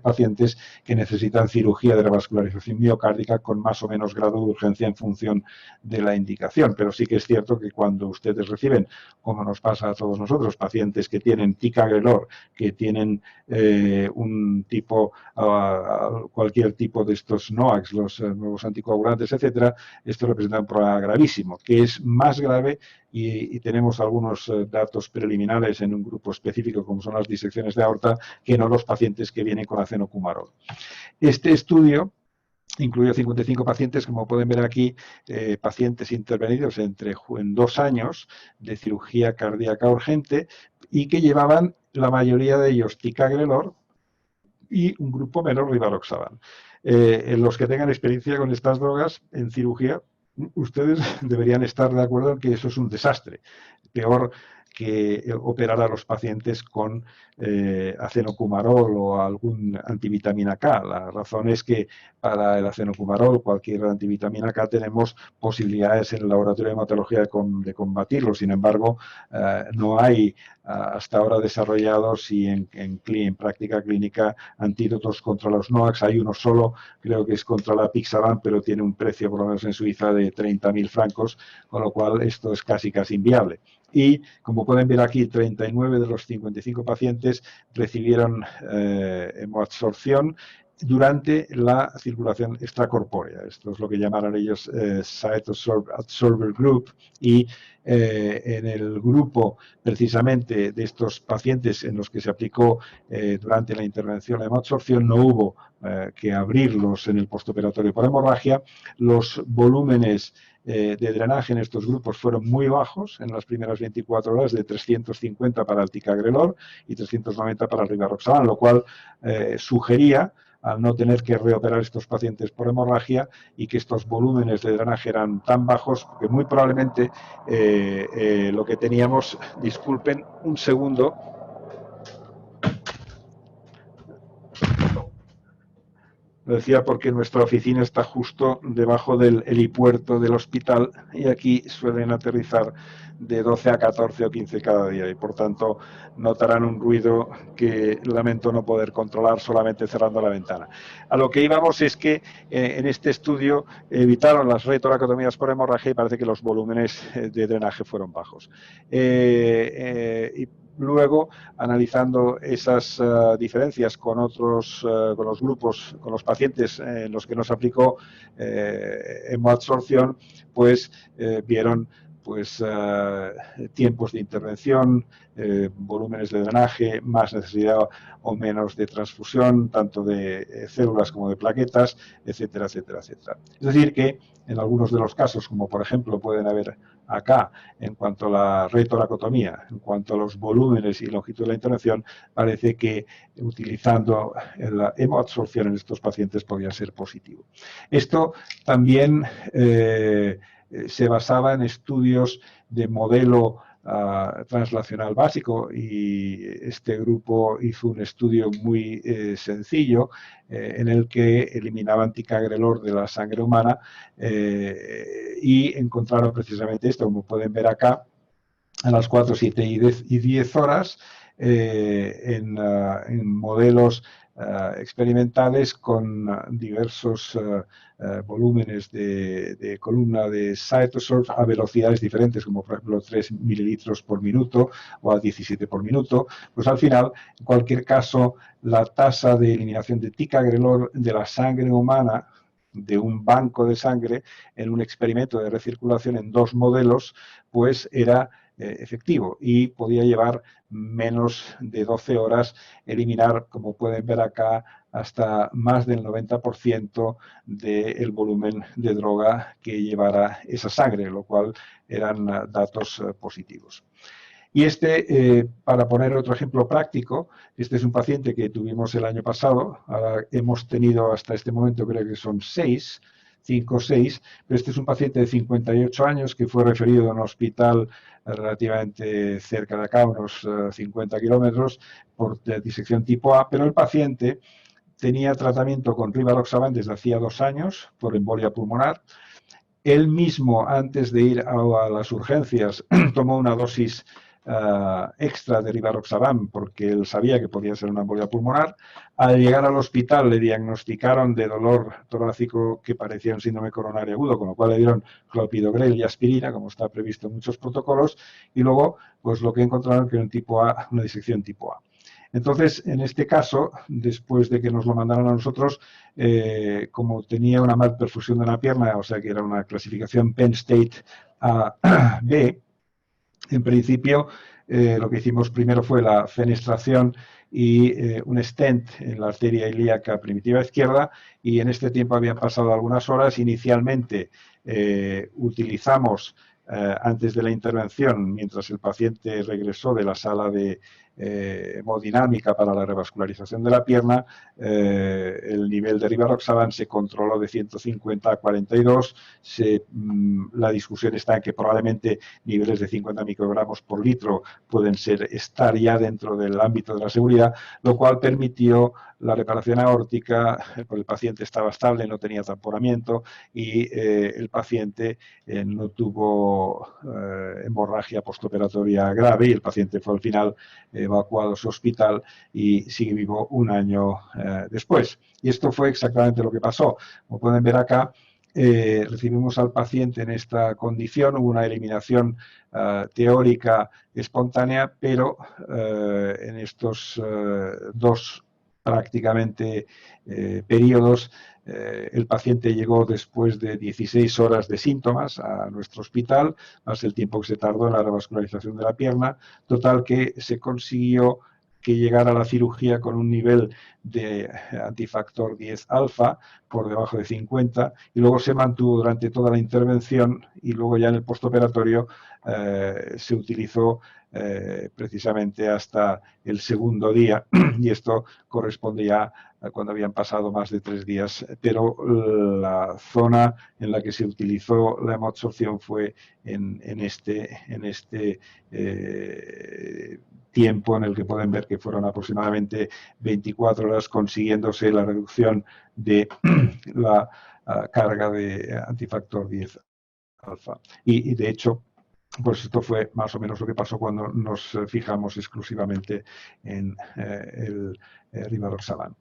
pacientes que necesitan cirugía de revascularización miocárdica con más o menos grado de urgencia en función de la indicación. Pero sí que es cierto que cuando ustedes reciben, como nos pasa a todos nosotros, pacientes que tienen ticagrelor, que tienen un tipo, cualquier tipo de estos NOACs, los nuevos anticoagulantes, etcétera, esto representa un problema gravísimo, que es más grave y tenemos algunos datos preliminares en un grupo específico, como son las disecciones de aorta, que no los pacientes que vienen con acenocumarol. Este estudio incluyó 55 pacientes, como pueden ver aquí, pacientes intervenidos en 2 años de cirugía cardíaca urgente y que llevaban la mayoría de ellos ticagrelor y un grupo menor rivaroxaban. En los que tengan experiencia con estas drogas en cirugía, ustedes deberían estar de acuerdo en que eso es un desastre. Peor que operar a los pacientes con acenocumarol o algún antivitamina K. La razón es que para el acenocumarol, cualquier antivitamina K, tenemos posibilidades en el laboratorio de hematología de combatirlo. Sin embargo, no hay hasta ahora desarrollados y en práctica clínica antídotos contra los NOACs. Hay uno solo, creo que es contra la Pixaban, pero tiene un precio, por lo menos en Suiza, de 30.000 francos, con lo cual esto es casi inviable. Y, como pueden ver aquí, 39 de los 55 pacientes recibieron hemoabsorción durante la circulación extracorpórea. Esto es lo que llamaron ellos Site Absorber Group, y en el grupo precisamente de estos pacientes en los que se aplicó durante la intervención la hemoabsorción no hubo que abrirlos en el postoperatorio por hemorragia. Los volúmenes de drenaje en estos grupos fueron muy bajos en las primeras 24 horas, de 350 para el ticagrelor y 390 para el rivaroxaban, lo cual sugería, al no tener que reoperar estos pacientes por hemorragia y que estos volúmenes de drenaje eran tan bajos, que muy probablemente lo que teníamos, disculpen un segundo, Lo decía porque nuestra oficina está justo debajo del helipuerto del hospital y aquí suelen aterrizar de 12 a 14 o 15 cada día y por tanto notarán un ruido que lamento no poder controlar solamente cerrando la ventana. A lo que íbamos es que en este estudio evitaron las retoracotomías por hemorragia y parece que los volúmenes de drenaje fueron bajos. Y luego, analizando esas diferencias con otros, con los grupos, con los pacientes en los que nos aplicó hemoabsorción, pues vieron pues tiempos de intervención, volúmenes de drenaje, más necesidad o menos de transfusión, tanto de células como de plaquetas, etcétera, etcétera, etcétera. Es decir que en algunos de los casos, como por ejemplo pueden haber acá, en cuanto a la retoracotomía, en cuanto a los volúmenes y longitud de la intervención, parece que utilizando la hemoabsorción en estos pacientes podría ser positivo. Esto también se basaba en estudios de modelo translacional básico y este grupo hizo un estudio muy sencillo en el que eliminaban ticagrelor de la sangre humana y encontraron precisamente esto, como pueden ver acá, a las 4, 7 y 10 horas en modelos experimentales con diversos volúmenes de columna de CytoSorb a velocidades diferentes, como por ejemplo 3 mililitros por minuto o a 17 por minuto, pues al final, en cualquier caso, la tasa de eliminación de ticagrelor de la sangre humana de un banco de sangre en un experimento de recirculación en 2 modelos, pues era efectivo y podía llevar menos de 12 horas eliminar, como pueden ver acá, hasta más del 90% del volumen de droga que llevara esa sangre, lo cual eran datos positivos. Y para poner otro ejemplo práctico, este es un paciente que tuvimos el año pasado, ahora hemos tenido hasta este momento, creo que son 5 o 6, pero este es un paciente de 58 años que fue referido a un hospital relativamente cerca de acá, unos 50 kilómetros, por disección tipo A, pero el paciente tenía tratamiento con rivaroxaban desde hacía 2 años por embolia pulmonar. Él mismo, antes de ir a las urgencias, tomó una dosis extra de rivaroxaban porque él sabía que podía ser una embolia pulmonar. Al llegar al hospital le diagnosticaron de dolor torácico que parecía un síndrome coronario agudo, con lo cual le dieron clopidogrel y aspirina, como está previsto en muchos protocolos, y luego pues lo que encontraron que era un tipo A, una disección tipo A. Entonces, en este caso, después de que nos lo mandaron a nosotros, como tenía una malperfusión de una pierna, o sea que era una clasificación Penn State A-B, en principio lo que hicimos primero fue la fenestración y un stent en la arteria ilíaca primitiva izquierda, y en este tiempo habían pasado algunas horas. Inicialmente utilizamos antes de la intervención, mientras el paciente regresó de la sala de hemodinámica para la revascularización de la pierna, el nivel de rivaroxaban se controló de 150 a 42. La discusión está en que probablemente niveles de 50 microgramos por litro pueden estar ya dentro del ámbito de la seguridad, lo cual permitió la reparación aórtica, porque el paciente estaba estable, no tenía tamponamiento y el paciente no tuvo hemorragia postoperatoria grave, y el paciente fue al final evacuado a su hospital y sigue vivo un año después. Y esto fue exactamente lo que pasó. Como pueden ver acá, recibimos al paciente en esta condición, hubo una eliminación teórica espontánea, pero en estos 2 prácticamente periodos, el paciente llegó después de 16 horas de síntomas a nuestro hospital, más el tiempo que se tardó en la revascularización de la pierna, total que se consiguió que llegara a la cirugía con un nivel de antifactor 10 alfa por debajo de 50, y luego se mantuvo durante toda la intervención, y luego ya en el postoperatorio se utilizó precisamente hasta el segundo día, y esto corresponde ya a cuando habían pasado más de 3 días, pero la zona en la que se utilizó la hemoabsorción fue en este tiempo en el que pueden ver que fueron aproximadamente 24 horas consiguiéndose la reducción de la carga de antifactor 10 alfa. Y de hecho, pues esto fue más o menos lo que pasó cuando nos fijamos exclusivamente en el rivaroxaban.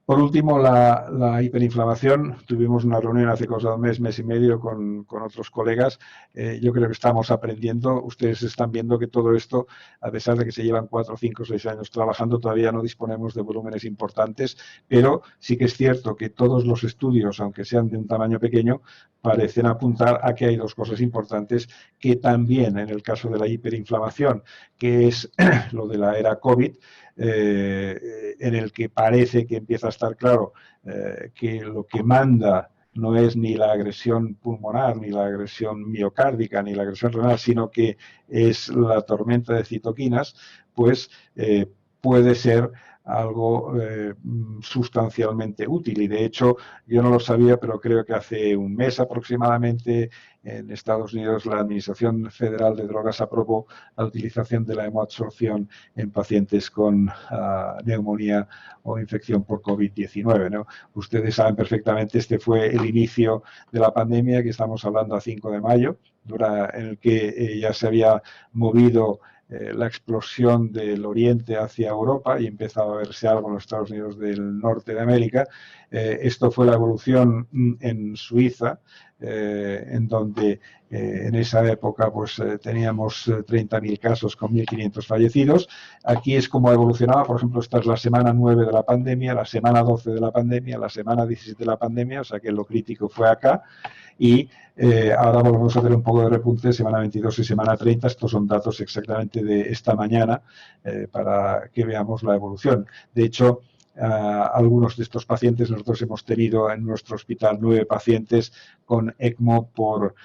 Por último, la hiperinflamación. Tuvimos una reunión hace cosa de un mes y medio con otros colegas. Yo creo que estamos aprendiendo. Ustedes están viendo que todo esto, a pesar de que se llevan 4, 5, 6 años trabajando, todavía no disponemos de volúmenes importantes, pero sí que es cierto que todos los estudios, aunque sean de un tamaño pequeño, parecen apuntar a que hay dos cosas importantes que también en el caso de la hiperinflamación, que es lo de la era COVID, en el que parece que empieza a estar claro que lo que manda no es ni la agresión pulmonar, ni la agresión miocárdica, ni la agresión renal, sino que es la tormenta de citoquinas, pues puede ser algo sustancialmente útil. Y de hecho, yo no lo sabía, pero creo que hace un mes aproximadamente en Estados Unidos la Administración Federal de Drogas aprobó la utilización de la hemoabsorción en pacientes con neumonía o infección por COVID-19, ¿no? Ustedes saben perfectamente, este fue el inicio de la pandemia, que estamos hablando a 5 de mayo, en el que ya se había movido la explosión del oriente hacia Europa y empezaba a verse algo en los Estados Unidos del norte de América. Esto fue la evolución en Suiza, en donde en esa época pues teníamos 30.000 casos con 1.500 fallecidos. Aquí es como evolucionaba, por ejemplo, esta es la semana 9 de la pandemia, la semana 12 de la pandemia, la semana 17 de la pandemia, o sea que lo crítico fue acá. Y ahora volvemos a ver un poco de repunte, semana 22 y semana 30. Estos son datos exactamente de esta mañana para que veamos la evolución. De hecho, algunos de estos pacientes, nosotros hemos tenido en nuestro hospital 9 pacientes con ECMO por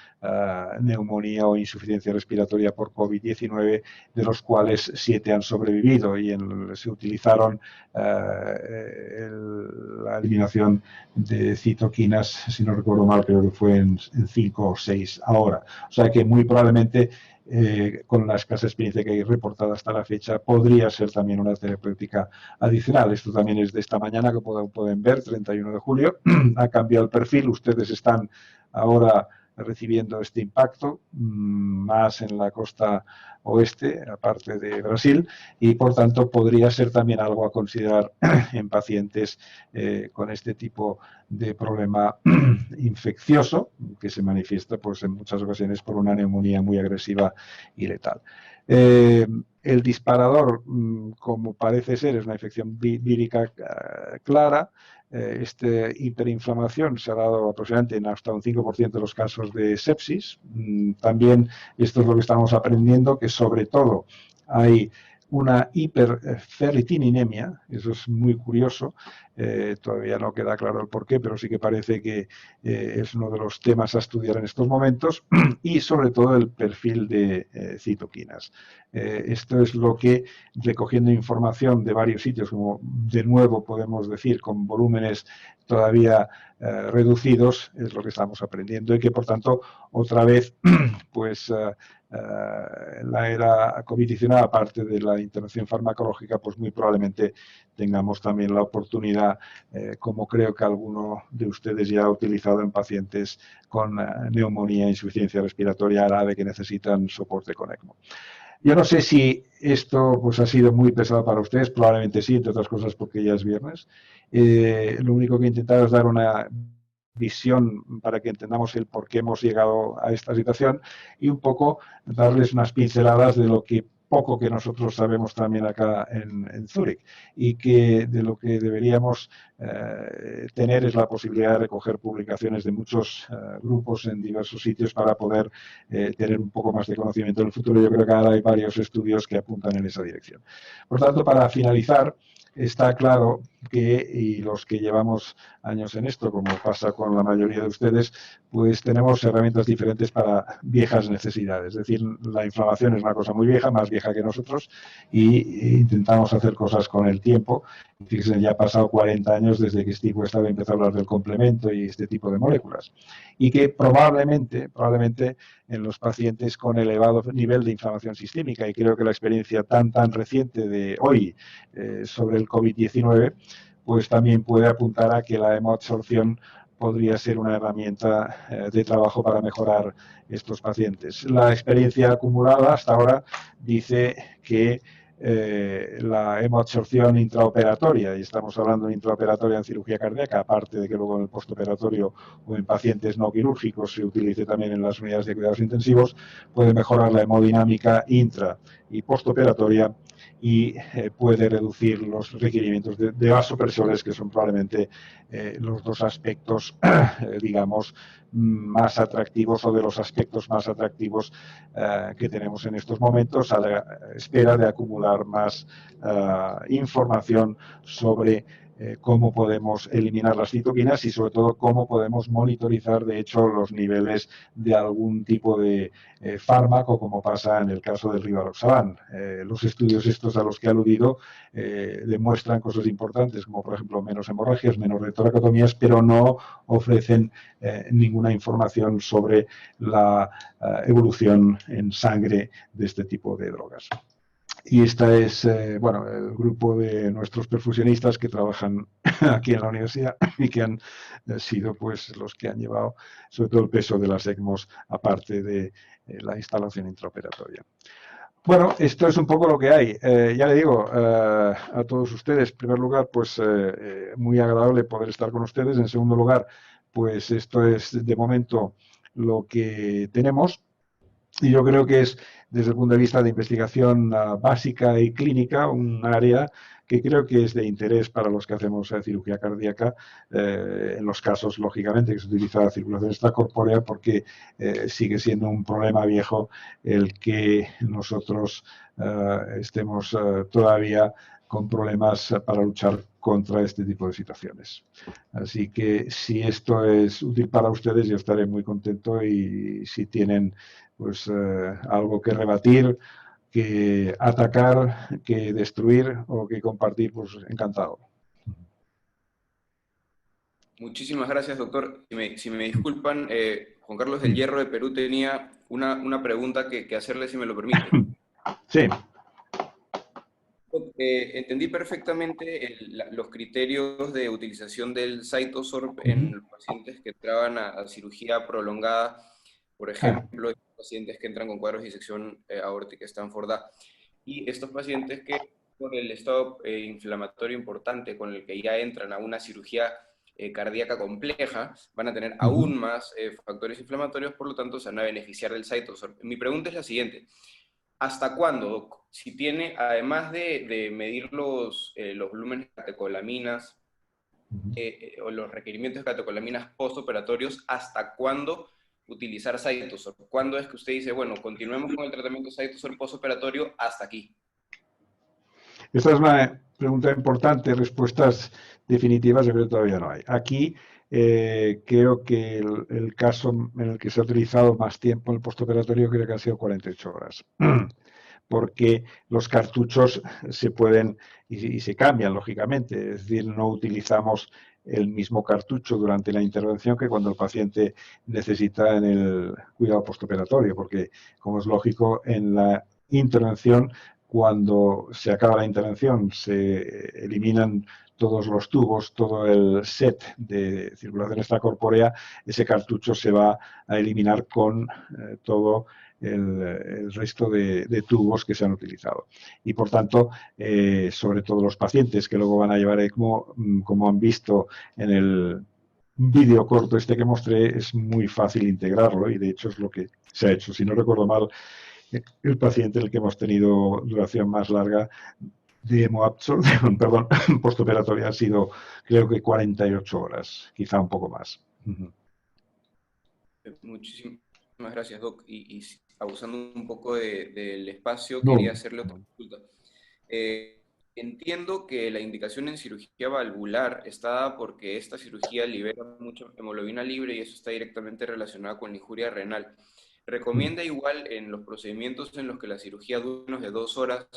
neumonía o insuficiencia respiratoria por COVID-19, de los cuales 7 han sobrevivido y se utilizaron la eliminación de citoquinas, si no recuerdo mal, creo que fue en 5 o 6 ahora. O sea que muy probablemente con la escasa experiencia que hay reportada hasta la fecha, podría ser también una terapéutica adicional. Esto también es de esta mañana, que pueden ver, 31 de julio. Ha cambiado el perfil, ustedes están ahora recibiendo este impacto, más en la costa oeste, aparte de Brasil, y por tanto podría ser también algo a considerar en pacientes con este tipo de problema infeccioso, que se manifiesta pues, en muchas ocasiones por una neumonía muy agresiva y letal. El disparador, como parece ser, es una infección vírica clara. Esta hiperinflamación se ha dado aproximadamente en hasta un 5% de los casos de sepsis. También esto es lo que estamos aprendiendo, que sobre todo hay una hiperferritininemia, eso es muy curioso, todavía no queda claro el porqué, pero sí que parece que es uno de los temas a estudiar en estos momentos, y sobre todo el perfil de citoquinas. Esto es lo que, recogiendo información de varios sitios, como de nuevo podemos decir, con volúmenes todavía reducidos, es lo que estamos aprendiendo y que por tanto otra vez pues la era COVID-19, aparte de la intervención farmacológica, pues muy probablemente tengamos también la oportunidad, como creo que alguno de ustedes ya ha utilizado en pacientes con neumonía e insuficiencia respiratoria grave que necesitan soporte con ECMO. Yo no sé si esto pues, ha sido muy pesado para ustedes, probablemente sí, entre otras cosas porque ya es viernes. Lo único que he intentado es dar una visión para que entendamos el por qué hemos llegado a esta situación y un poco darles unas pinceladas de lo que poco que nosotros sabemos también acá en Zúrich, y que de lo que deberíamos tener es la posibilidad de recoger publicaciones de muchos grupos en diversos sitios para poder tener un poco más de conocimiento en el futuro. Yo creo que ahora hay varios estudios que apuntan en esa dirección. Por tanto, para finalizar, está claro que, y los que llevamos años en esto, como pasa con la mayoría de ustedes, pues tenemos herramientas diferentes para viejas necesidades. Es decir, la inflamación es una cosa muy vieja, más vieja que nosotros, y intentamos hacer cosas con el tiempo. Fíjense, ya ha pasado 40 años desde que Steve Westphal empezó a hablar del complemento y este tipo de moléculas. Y que probablemente en los pacientes con elevado nivel de inflamación sistémica, y creo que la experiencia tan reciente de hoy sobre el COVID-19, pues también puede apuntar a que la hemoabsorción podría ser una herramienta de trabajo para mejorar estos pacientes. La experiencia acumulada hasta ahora dice que la hemoabsorción intraoperatoria, y estamos hablando de intraoperatoria en cirugía cardíaca, aparte de que luego en el postoperatorio o en pacientes no quirúrgicos se utilice también en las unidades de cuidados intensivos, puede mejorar la hemodinámica intra y postoperatoria y puede reducir los requerimientos de vasopresores, que son probablemente los dos aspectos, digamos, más atractivos o de los aspectos más atractivos que tenemos en estos momentos, a la espera de acumular más información sobre cómo podemos eliminar las citoquinas y sobre todo cómo podemos monitorizar de hecho los niveles de algún tipo de fármaco, como pasa en el caso del rivaroxaban. Los estudios estos a los que he aludido demuestran cosas importantes, como por ejemplo menos hemorragias, menos toracotomías, pero no ofrecen ninguna información sobre la evolución en sangre de este tipo de drogas. Y esta es, bueno, el grupo de nuestros perfusionistas que trabajan aquí en la universidad y que han sido, pues, los que han llevado sobre todo el peso de las ECMOs, aparte de la instalación intraoperatoria. Bueno, esto es un poco lo que hay. Ya le digo a todos ustedes, en primer lugar, pues muy agradable poder estar con ustedes. En segundo lugar, pues esto es de momento lo que tenemos. Y yo creo que es, desde el punto de vista de investigación básica y clínica, un área que creo que es de interés para los que hacemos cirugía cardíaca, en los casos, lógicamente, que se utiliza la circulación extracorpórea, porque sigue siendo un problema viejo el que nosotros estemos todavía con problemas para luchar contra este tipo de situaciones. Así que si esto es útil para ustedes, yo estaré muy contento y si tienen pues algo que rebatir, que atacar, que destruir o que compartir, pues encantado. Muchísimas gracias, doctor. Si me disculpan, Juan Carlos del Hierro de Perú tenía una pregunta que hacerle, si me lo permite. Sí. Entendí perfectamente los criterios de utilización del CytoSorb en los pacientes que entraban a cirugía prolongada, por ejemplo, pacientes que entran con cuadros de disección aórtica Stanford A, y estos pacientes que con el estado inflamatorio importante con el que ya entran a una cirugía cardíaca compleja, van a tener aún más factores inflamatorios, por lo tanto se van a beneficiar del CytoSorb. Mi pregunta es la siguiente: ¿hasta cuándo, Doc? Si tiene, además de medir los volúmenes de catecolaminas o los requerimientos de catecolaminas postoperatorios, ¿hasta cuándo utilizar CytoSorb? ¿Cuándo es que usted dice, bueno, continuemos con el tratamiento CytoSorb postoperatorio hasta aquí? Esta es una pregunta importante, respuestas definitivas yo creo que todavía no hay. Aquí creo que el caso en el que se ha utilizado más tiempo el postoperatorio creo que ha sido 48 horas. Porque los cartuchos se pueden y se cambian, lógicamente. Es decir, no utilizamos el mismo cartucho durante la intervención que cuando el paciente necesita en el cuidado postoperatorio, porque, como es lógico, en la intervención, cuando se acaba la intervención, se eliminan todos los tubos, todo el set de circulación extracorpórea, ese cartucho se va a eliminar con todo el resto de tubos que se han utilizado. Y por tanto, sobre todo los pacientes que luego van a llevar ECMO, como han visto en el vídeo corto este que mostré, es muy fácil integrarlo y de hecho es lo que se ha hecho. Si no recuerdo mal, el paciente en el que hemos tenido duración más larga de hemoabsorción, perdón, postoperatoria ha sido creo que 48 horas, quizá un poco más. Muchísimas gracias, Doc. Y abusando un poco del espacio, No. quería hacerle otra consulta. Entiendo que la indicación en cirugía valvular está dada porque esta cirugía libera mucha hemoglobina libre y eso está directamente relacionado con la injuria renal. ¿Recomienda igual en los procedimientos en los que la cirugía dura menos de 2 horas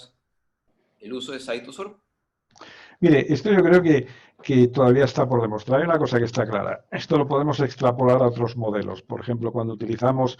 el uso de Cytosorb? Mire, esto yo creo que todavía está por demostrar. Hay una cosa que está clara. Esto lo podemos extrapolar a otros modelos. Por ejemplo, cuando utilizamos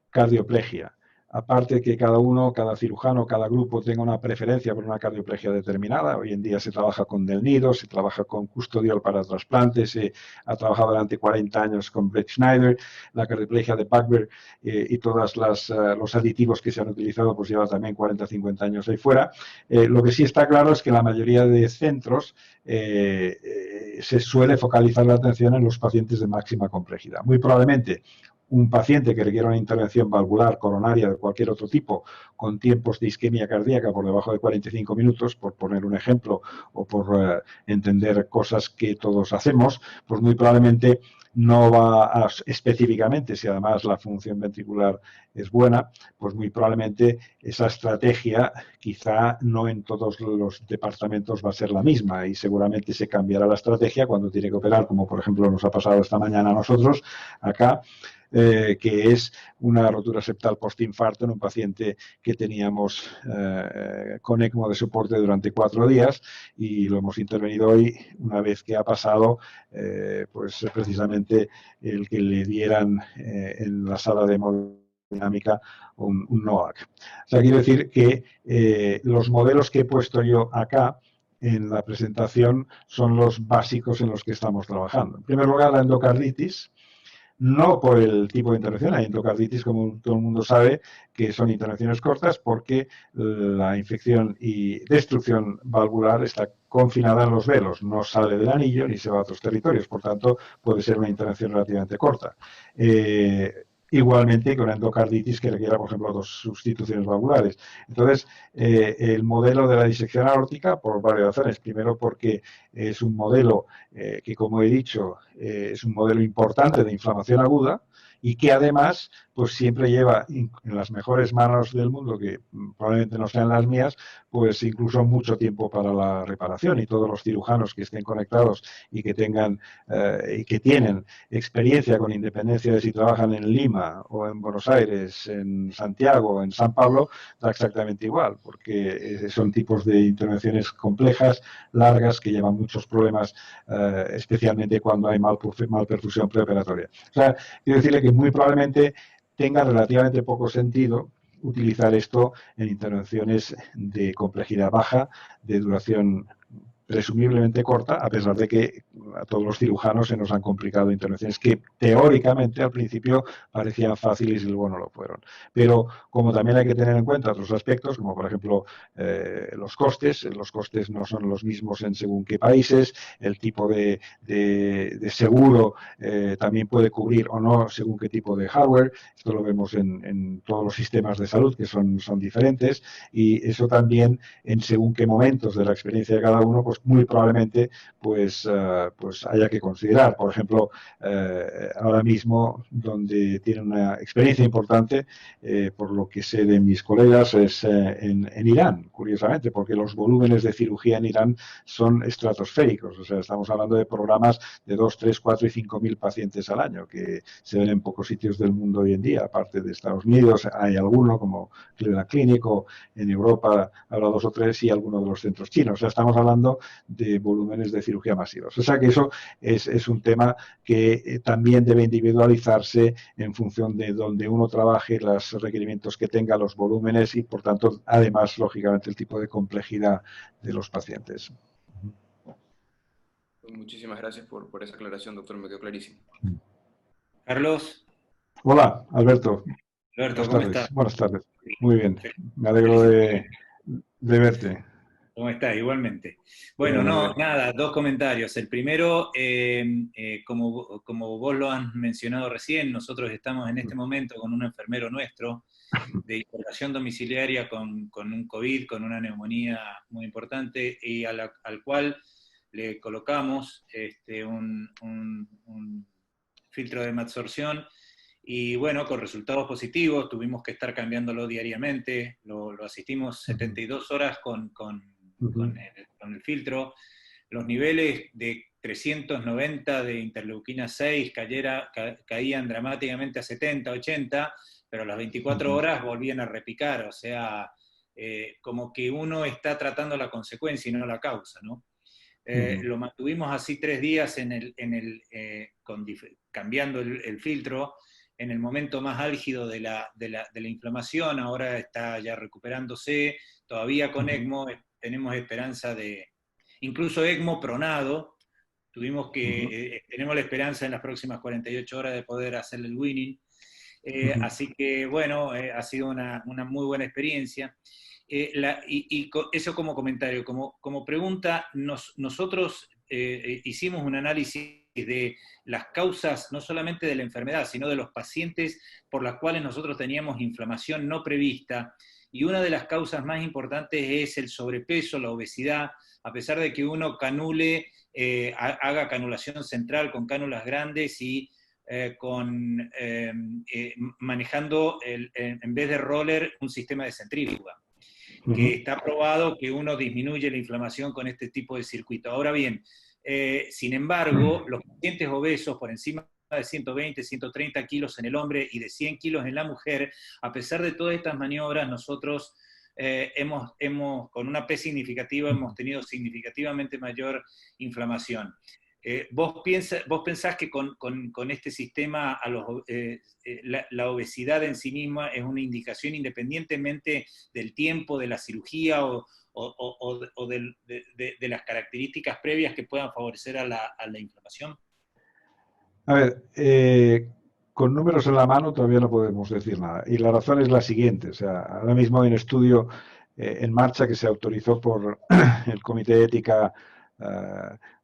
cardioplegia. Aparte que cada uno, cada cirujano, cada grupo tenga una preferencia por una cardioplegia determinada. Hoy en día se trabaja con del nido, se trabaja con custodial para trasplantes, se ha trabajado durante 40 años con Brett Schneider, la cardioplegia de Backberg y todos los aditivos que se han utilizado, pues lleva también 40, 50 años ahí fuera. Lo que sí está claro es que la mayoría de centros se suele focalizar la atención en los pacientes de máxima complejidad. Muy probablemente un paciente que requiera una intervención valvular, coronaria, de cualquier otro tipo, con tiempos de isquemia cardíaca por debajo de 45 minutos, por poner un ejemplo, o por entender cosas que todos hacemos, pues muy probablemente no va a, específicamente, si además la función ventricular es buena, pues muy probablemente esa estrategia quizá no en todos los departamentos va a ser la misma y seguramente se cambiará la estrategia cuando tiene que operar, como por ejemplo nos ha pasado esta mañana a nosotros acá, que es una rotura septal postinfarto en un paciente que teníamos con ECMO de soporte durante 4 días y lo hemos intervenido hoy una vez que ha pasado pues precisamente el que le dieran en la sala de hemodinámica un NOAC. O sea, quiero decir que los modelos que he puesto yo acá en la presentación son los básicos en los que estamos trabajando. En primer lugar, la endocarditis. No por el tipo de intervención, hay endocarditis, como todo el mundo sabe, que son intervenciones cortas porque la infección y destrucción valvular está confinada en los velos, no sale del anillo ni se va a otros territorios, por tanto puede ser una intervención relativamente corta. Igualmente que una endocarditis que requiera, por ejemplo, 2 sustituciones valvulares. Entonces, el modelo de la disección aórtica, por varias razones. Primero, porque es un modelo que, como he dicho, es un modelo importante de inflamación aguda y que además pues siempre lleva en las mejores manos del mundo, que probablemente no sean las mías, pues incluso mucho tiempo para la reparación, y todos los cirujanos que estén conectados y que tengan y que tienen experiencia, con independencia de si trabajan en Lima o en Buenos Aires, en Santiago o en San Pablo, da exactamente igual, porque son tipos de intervenciones complejas, largas, que llevan muchos problemas, especialmente cuando hay malperfusión preoperatoria. O sea, quiero decirle que muy probablemente tenga relativamente poco sentido utilizar esto en intervenciones de complejidad baja, de duración presumiblemente corta, a pesar de que a todos los cirujanos se nos han complicado intervenciones que teóricamente al principio parecían fáciles y luego no lo fueron. Pero como también hay que tener en cuenta otros aspectos, como por ejemplo los costes no son los mismos en según qué países, el tipo de seguro también puede cubrir o no según qué tipo de hardware, esto lo vemos en todos los sistemas de salud que son diferentes, y eso también en según qué momentos de la experiencia de cada uno, pues muy probablemente pues haya que considerar. Por ejemplo, ahora mismo donde tiene una experiencia importante, por lo que sé de mis colegas, es en Irán, curiosamente, porque los volúmenes de cirugía en Irán son estratosféricos. O sea, estamos hablando de programas de 2, 3, 4 y 5.000 pacientes al año, que se ven en pocos sitios del mundo hoy en día. Aparte de Estados Unidos, hay alguno como Cleveland Clinic, o en Europa habrá 2 o 3 y algunos de los centros chinos. O sea, estamos hablando de volúmenes de cirugía masivos. O sea que eso es un tema que también debe individualizarse en función de donde uno trabaje, los requerimientos que tenga, los volúmenes y, por tanto, además, lógicamente, el tipo de complejidad de los pacientes. Muchísimas gracias por esa aclaración, doctor, me quedó clarísimo. Carlos. Hola, Alberto. Alberto, ¿cómo estás? Buenas tardes. Muy bien. Me alegro de verte. ¿Cómo estás? Igualmente. Bueno, nada, 2 comentarios. El primero, como vos lo has mencionado recién, nosotros estamos en este momento con un enfermero nuestro de internación domiciliaria con un COVID, con una neumonía muy importante, y al cual le colocamos un filtro de hemadsorción. Y bueno, con resultados positivos, tuvimos que estar cambiándolo diariamente, lo asistimos 72 horas con con el filtro. Los niveles de 390 de interleuquina 6 caían dramáticamente a 70, 80, pero a las 24 horas volvían a repicar, o sea, como que uno está tratando la consecuencia y no la causa, ¿no? Lo mantuvimos así 3 días cambiando el filtro, en el momento más álgido de la inflamación. Ahora está ya recuperándose, todavía con ECMO tenemos esperanza de, incluso ECMO pronado, tenemos la esperanza en las próximas 48 horas de poder hacerle el weaning. Así que, bueno, ha sido una muy buena experiencia. Eso como comentario. Como pregunta, nosotros hicimos un análisis de las causas, no solamente de la enfermedad, sino de los pacientes por las cuales nosotros teníamos inflamación no prevista, y una de las causas más importantes es el sobrepeso, la obesidad, a pesar de que uno canule, haga canulación central con cánulas grandes y manejando en vez de roller un sistema de centrífuga, que está probado que uno disminuye la inflamación con este tipo de circuito. Ahora bien, sin embargo, los pacientes obesos por encima de 120, 130 kilos en el hombre y de 100 kilos en la mujer, a pesar de todas estas maniobras, nosotros con una P significativa hemos tenido significativamente mayor inflamación. ¿Vos pensás que con este sistema la obesidad en sí misma es una indicación independientemente del tiempo, de la cirugía o de las características previas que puedan favorecer a la inflamación? A ver, con números en la mano todavía no podemos decir nada. Y la razón es la siguiente. O sea, ahora mismo hay un estudio en marcha que se autorizó por el Comité de Ética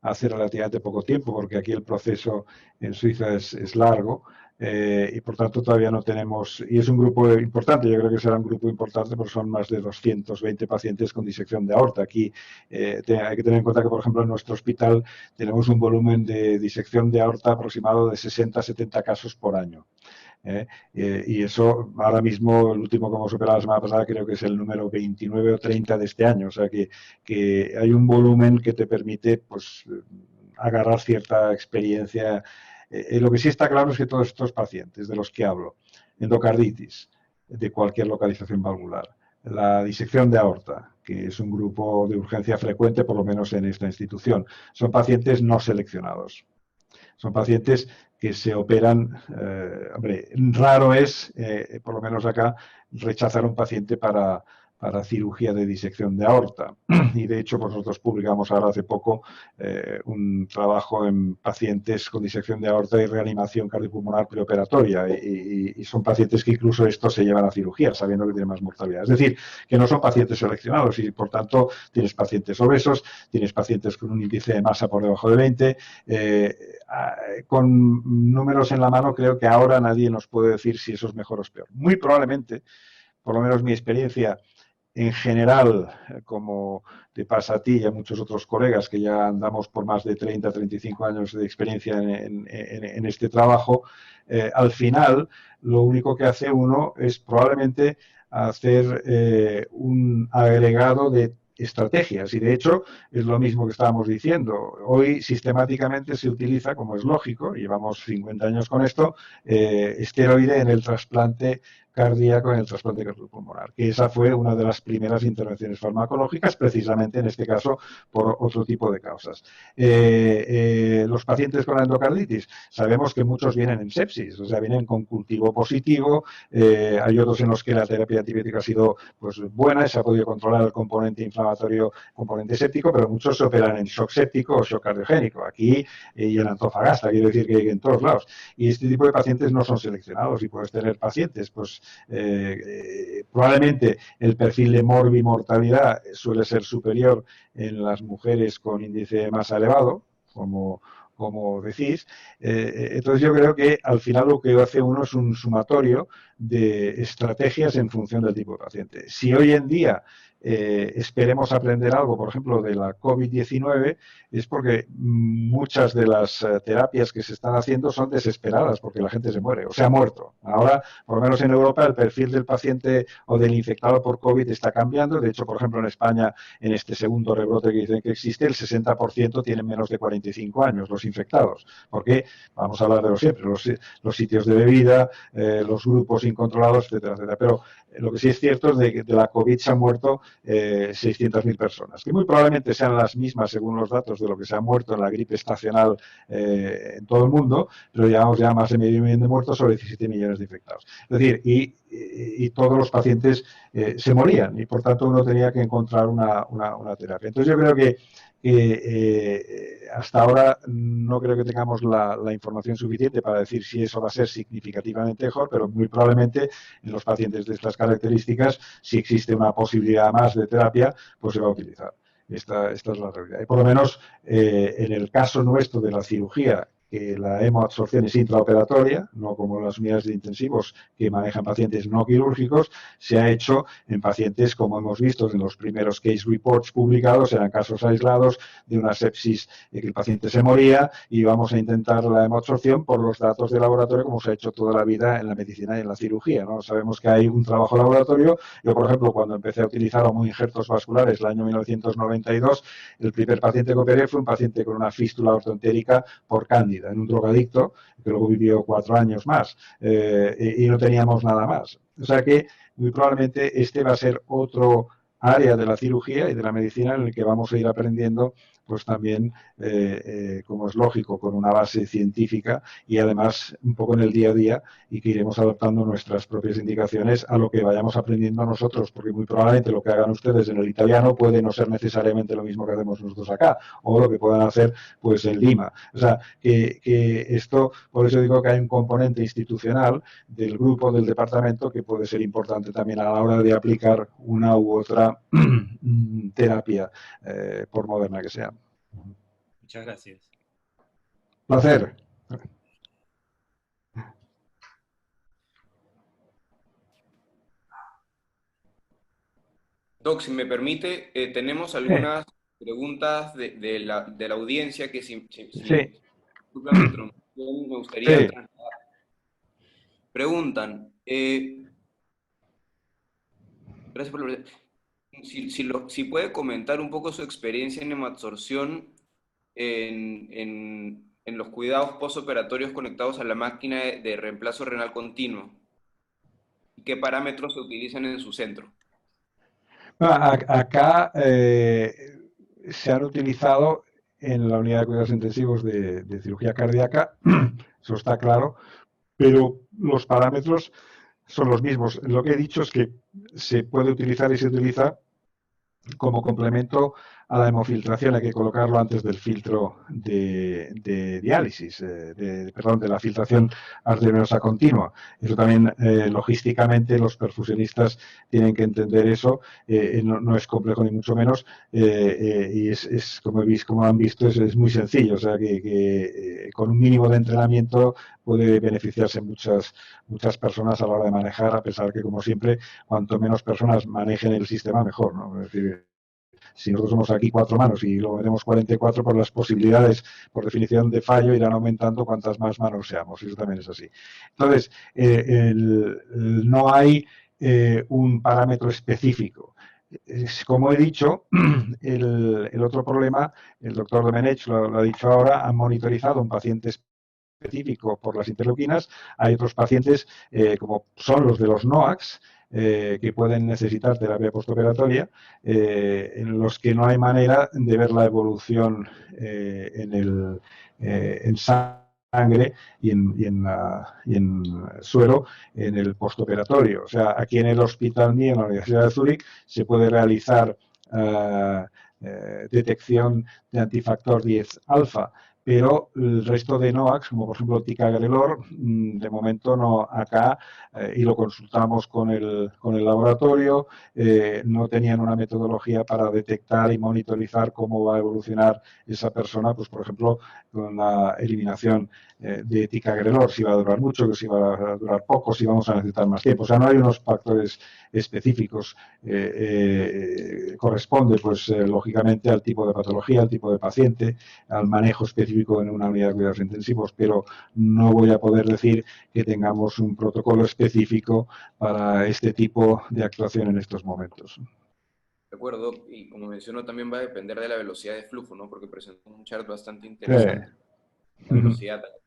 hace relativamente poco tiempo, porque aquí el proceso en Suiza es largo, y por tanto todavía no tenemos, y es un grupo importante, yo creo que será un grupo importante porque son más de 220 pacientes con disección de aorta. Aquí hay que tener en cuenta que, por ejemplo, en nuestro hospital tenemos un volumen de disección de aorta aproximado de 60 a 70 casos por año. Y eso, ahora mismo, el último que hemos operado la semana pasada, creo que es el número 29 o 30 de este año. O sea que hay un volumen que te permite, pues, agarrar cierta experiencia. Lo que sí está claro es que todos estos pacientes de los que hablo, endocarditis de cualquier localización valvular, la disección de aorta, que es un grupo de urgencia frecuente, por lo menos en esta institución, son pacientes no seleccionados. Son pacientes que se operan, hombre, raro es, por lo menos acá, rechazar a un paciente para cirugía de disección de aorta. Y de hecho, pues nosotros publicamos ahora hace poco un trabajo en pacientes con disección de aorta y reanimación cardiopulmonar preoperatoria. Y son pacientes que incluso estos se llevan a cirugía, sabiendo que tienen más mortalidad. Es decir, que no son pacientes seleccionados y, por tanto, tienes pacientes obesos, tienes pacientes con un índice de masa por debajo de 20. Con números en la mano, creo que ahora nadie nos puede decir si eso es mejor o es peor. Muy probablemente, por lo menos mi experiencia, en general, como te pasa a ti y a muchos otros colegas que ya andamos por más de 30, 35 años de experiencia en este trabajo, al final lo único que hace uno es probablemente hacer un agregado de estrategias, y de hecho es lo mismo que estábamos diciendo. Hoy sistemáticamente se utiliza, como es lógico, llevamos 50 años con esto, esteroide en el trasplante cardíaco, en el trasplante cardiopulmonar, que esa fue una de las primeras intervenciones farmacológicas, precisamente en este caso por otro tipo de causas. Los pacientes con endocarditis, sabemos que muchos vienen en sepsis, o sea, vienen con cultivo positivo, hay otros en los que la terapia antibiótica ha sido, pues, buena y se ha podido controlar el componente inflamatorio, componente séptico, pero muchos se operan en shock séptico o shock cardiogénico, aquí y en Antofagasta, quiero decir que en todos lados. Y este tipo de pacientes no son seleccionados y puedes tener pacientes, pues, probablemente el perfil de morbimortalidad suele ser superior en las mujeres con índice de masa elevado, como decís. Entonces yo creo que al final lo que hace uno es un sumatorio de estrategias en función del tipo de paciente. Si hoy en día esperemos aprender algo, por ejemplo, de la COVID-19, es porque muchas de las terapias que se están haciendo son desesperadas porque la gente se muere o se ha muerto. Ahora, por lo menos en Europa, el perfil del paciente o del infectado por COVID está cambiando. De hecho, por ejemplo, en España, en este segundo rebrote que dicen que existe, el 60% tienen menos de 45 años los infectados. Porque, vamos a hablar de lo siempre, los sitios de bebida, los grupos incontrolados, etcétera, etcétera. Pero lo que sí es cierto es que de la COVID se han muerto 600.000 personas, que muy probablemente sean las mismas según los datos de lo que se ha muerto en la gripe estacional en todo el mundo, pero llevamos ya más de medio millón de muertos sobre 17 millones de infectados. Es decir, y todos los pacientes se morían y por tanto uno tenía que encontrar una terapia. Entonces yo creo que hasta ahora no creo que tengamos la información suficiente para decir si eso va a ser significativamente mejor, pero muy probablemente en los pacientes de estas características, si existe una posibilidad más de terapia, pues se va a utilizar. Esta es la realidad. Y por lo menos en el caso nuestro de la cirugía, que la hemoabsorción es intraoperatoria, no como las unidades de intensivos que manejan pacientes no quirúrgicos, se ha hecho en pacientes, como hemos visto en los primeros case reports publicados, eran casos aislados de una sepsis que el paciente se moría y vamos a intentar la hemoabsorción por los datos de laboratorio como se ha hecho toda la vida en la medicina y en la cirugía, ¿no? Sabemos que hay un trabajo laboratorio. Yo, por ejemplo, cuando empecé a utilizar homoinjertos vasculares el año 1992, el primer paciente que operé fue un paciente con una fístula ortoentérica por cándida, en un drogadicto, que luego vivió 4 años más, y no teníamos nada más. O sea que muy probablemente este va a ser otro área de la cirugía y de la medicina en el que vamos a ir aprendiendo pues también, como es lógico, con una base científica y además un poco en el día a día, y que iremos adaptando nuestras propias indicaciones a lo que vayamos aprendiendo nosotros, porque muy probablemente lo que hagan ustedes en el italiano puede no ser necesariamente lo mismo que hacemos nosotros acá, o lo que puedan hacer pues en Lima. O sea, que esto, por eso digo que hay un componente institucional del grupo, del departamento, que puede ser importante también a la hora de aplicar una u otra terapia, por moderna que sea. Muchas gracias. Placer. Doc, si me permite, tenemos algunas preguntas de la audiencia que si disculpa mi introducción, me gustaría trasladar. Preguntan, gracias por la si puede comentar un poco su experiencia en hemoabsorción en los cuidados postoperatorios conectados a la máquina de reemplazo renal continuo. ¿Qué parámetros se utilizan en su centro? Acá se han utilizado en la unidad de cuidados intensivos de cirugía cardíaca, eso está claro, pero los parámetros son los mismos. Lo que he dicho es que se puede utilizar y se utiliza como complemento a la hemofiltración. Hay que colocarlo antes del filtro de diálisis, de la filtración arteriosa continua. Eso también, logísticamente, los perfusionistas tienen que entender eso. No es complejo ni mucho menos, y es como han visto, es muy sencillo. O sea, que con un mínimo de entrenamiento puede beneficiarse muchas personas a la hora de manejar, a pesar que, como siempre, cuanto menos personas manejen el sistema, mejor, ¿no? Es decir, si nosotros somos aquí 4 manos y luego tenemos 44, pues las posibilidades, por definición de fallo, irán aumentando cuantas más manos seamos. Eso también es así. Entonces, no hay un parámetro específico. Como he dicho, el otro problema, el doctor Domenech lo ha dicho ahora, han monitorizado un paciente específico por las interleuquinas. Hay otros pacientes, como son los de los NOACs, que pueden necesitar terapia postoperatoria, en los que no hay manera de ver la evolución en sangre y en suero en el postoperatorio. O sea, aquí en el hospital mío, en la Universidad de Zúrich, se puede realizar detección de antifactor 10 alfa, pero el resto de NOACs, como por ejemplo ticagrelor, de momento no acá, y lo consultamos con el laboratorio, no tenían una metodología para detectar y monitorizar cómo va a evolucionar esa persona, pues por ejemplo, con la eliminación de ticagrelor, si va a durar mucho, si va a durar poco, si vamos a necesitar más tiempo. O sea, no hay unos factores específicos. Corresponde, pues, lógicamente al tipo de patología, al tipo de paciente, al manejo específico en una unidad de cuidados intensivos, pero no voy a poder decir que tengamos un protocolo específico para este tipo de actuación en estos momentos. De acuerdo, y como mencionó, también va a depender de la velocidad de flujo, ¿no? Porque presentó un chart bastante interesante. La velocidad también.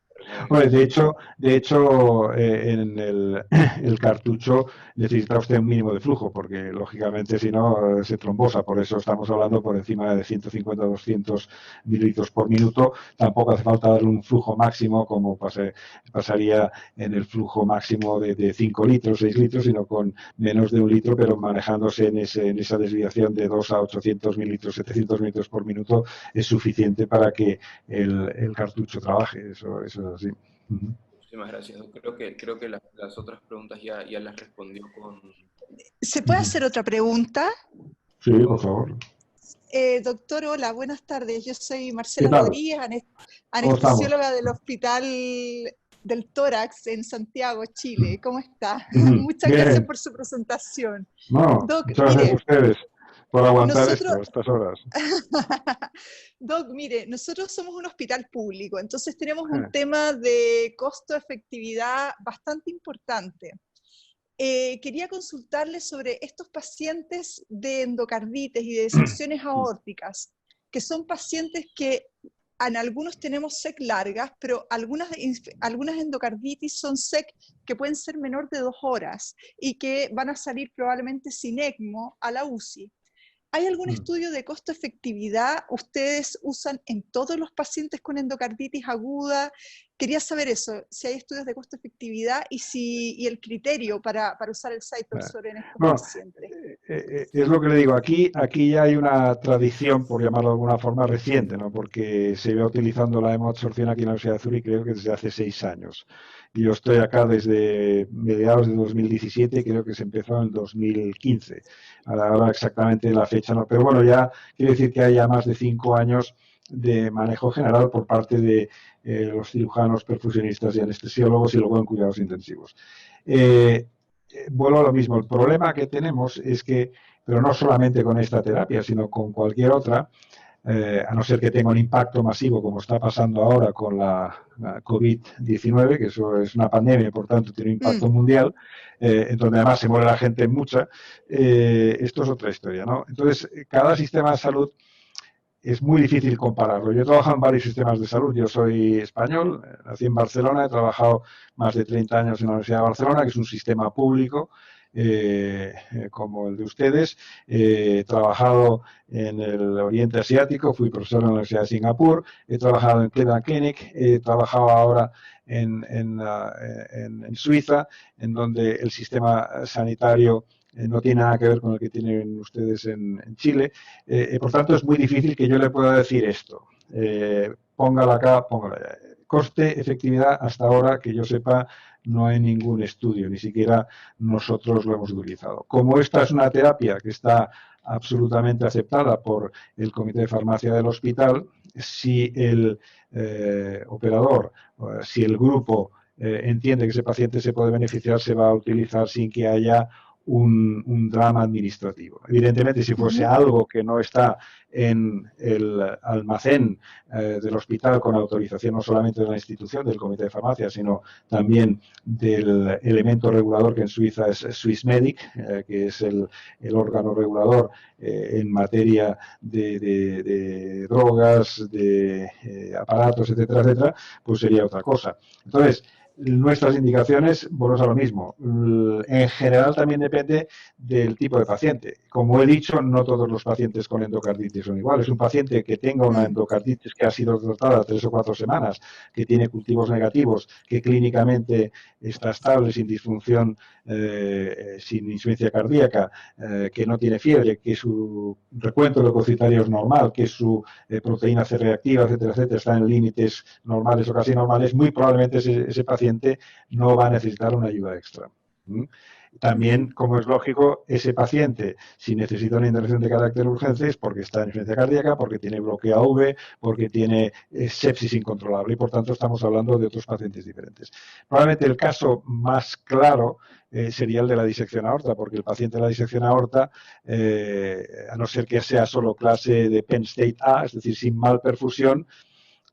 Bueno, de hecho en el cartucho necesita usted un mínimo de flujo, porque lógicamente si no se trombosa, por eso estamos hablando por encima de 150 200 mililitros por minuto. Tampoco hace falta darle un flujo máximo como pasaría en el flujo máximo de 5 litros, 6 litros, sino con menos de 1 litro, pero manejándose en esa desviación de 2 a 800 mililitros, 700 mililitros por minuto es suficiente para que el cartucho trabaje. Eso es así. Muchísimas gracias. Creo que las otras preguntas ya las respondió con... ¿Se puede hacer otra pregunta? Sí, por favor. Doctor, hola, buenas tardes. Yo soy Marcela Rodríguez, anestesióloga del Hospital del Tórax en Santiago, Chile. ¿Cómo está? Muchas gracias por su presentación. No, Doc, muchas gracias a ustedes por aguantar estas horas. Doc, mire, nosotros somos un hospital público, entonces tenemos un tema de costo-efectividad bastante importante. Quería consultarle sobre estos pacientes de endocarditis y de disecciones aórticas, que son pacientes que en algunos tenemos SEC largas, pero algunas endocarditis son SEC que pueden ser menor de 2 horas y que van a salir probablemente sin ECMO a la UCI. ¿Hay algún estudio de costo-efectividad? ¿Ustedes usan en todos los pacientes con endocarditis aguda? Quería saber eso, si hay estudios de costo-efectividad y el criterio para usar el CytoSorb en estos pacientes. Es lo que le digo, aquí ya hay una tradición, por llamarlo de alguna forma, reciente, ¿no? Porque se va utilizando la hemoabsorción aquí en la Universidad de Zúrich, creo que desde hace 6 años. Y yo estoy acá desde mediados de 2017, creo que se empezó en el 2015. Ahora exactamente la fecha no, pero bueno, ya quiere decir que hay ya más de 5 años de manejo general por parte de los cirujanos, perfusionistas y anestesiólogos y luego en cuidados intensivos. Vuelvo a lo mismo, el problema que tenemos es que, pero no solamente con esta terapia, sino con cualquier otra, a no ser que tenga un impacto masivo como está pasando ahora con la COVID-19, que eso es una pandemia y por tanto tiene un impacto mundial, en donde además se muere la gente mucha, esto es otra historia, ¿no? Entonces, cada sistema de salud es muy difícil compararlo. Yo he trabajado en varios sistemas de salud. Yo soy español, nací en Barcelona, he trabajado más de 30 años en la Universidad de Barcelona, que es un sistema público como el de ustedes. He trabajado en el Oriente Asiático, fui profesor en la Universidad de Singapur, he trabajado en Cleveland Clinic, he trabajado ahora en Suiza, en donde el sistema sanitario no tiene nada que ver con el que tienen ustedes en Chile. Por tanto, es muy difícil que yo le pueda decir esto. Póngala acá, póngala allá. Coste, efectividad, hasta ahora, que yo sepa, no hay ningún estudio, ni siquiera nosotros lo hemos utilizado. Como esta es una terapia que está absolutamente aceptada por el Comité de Farmacia del hospital, si el operador, si el grupo entiende que ese paciente se puede beneficiar, se va a utilizar sin que haya un drama administrativo. Evidentemente, si fuese algo que no está en el almacén del hospital con autorización no solamente de la institución, del Comité de Farmacia, sino también del elemento regulador que en Suiza es Swissmedic, que es el órgano regulador en materia de drogas, de aparatos, etcétera, etcétera, pues sería otra cosa. Entonces, nuestras indicaciones, volvemos a lo mismo. En general también depende del tipo de paciente. Como he dicho, no todos los pacientes con endocarditis son iguales. Un paciente que tenga una endocarditis que ha sido tratada 3 o 4 semanas, que tiene cultivos negativos, que clínicamente está estable, sin disfunción, sin insuficiencia cardíaca, que no tiene fiebre, que su recuento leucocitario es normal, que su proteína C reactiva, etcétera, etcétera, está en límites normales o casi normales, muy probablemente ese paciente no va a necesitar una ayuda extra. También, como es lógico, ese paciente, si necesita una intervención de carácter urgente, es porque está en insuficiencia cardíaca, porque tiene bloqueo AV, porque tiene sepsis incontrolable, y por tanto estamos hablando de otros pacientes diferentes. Probablemente el caso más claro sería el de la disección aorta, porque el paciente de la disección aorta, a no ser que sea solo clase de Penn State A, es decir, sin malperfusión,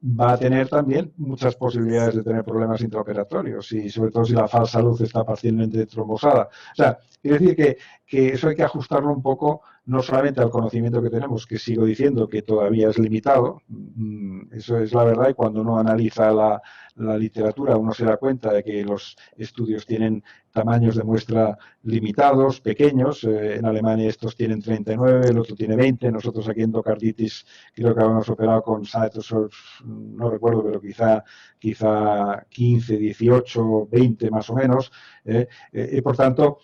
va a tener también muchas posibilidades de tener problemas intraoperatorios, y sobre todo si la falsa luz está parcialmente trombosada. O sea, quiero decir que eso hay que ajustarlo un poco, no solamente al conocimiento que tenemos, que sigo diciendo que todavía es limitado, eso es la verdad, y cuando uno analiza la literatura uno se da cuenta de que los estudios tienen tamaños de muestra limitados, pequeños. En Alemania estos tienen 39, el otro tiene 20, nosotros aquí en endocarditis creo que habíamos operado con CytoSorb, no recuerdo, pero quizá 15, 18, 20 más o menos. Por tanto,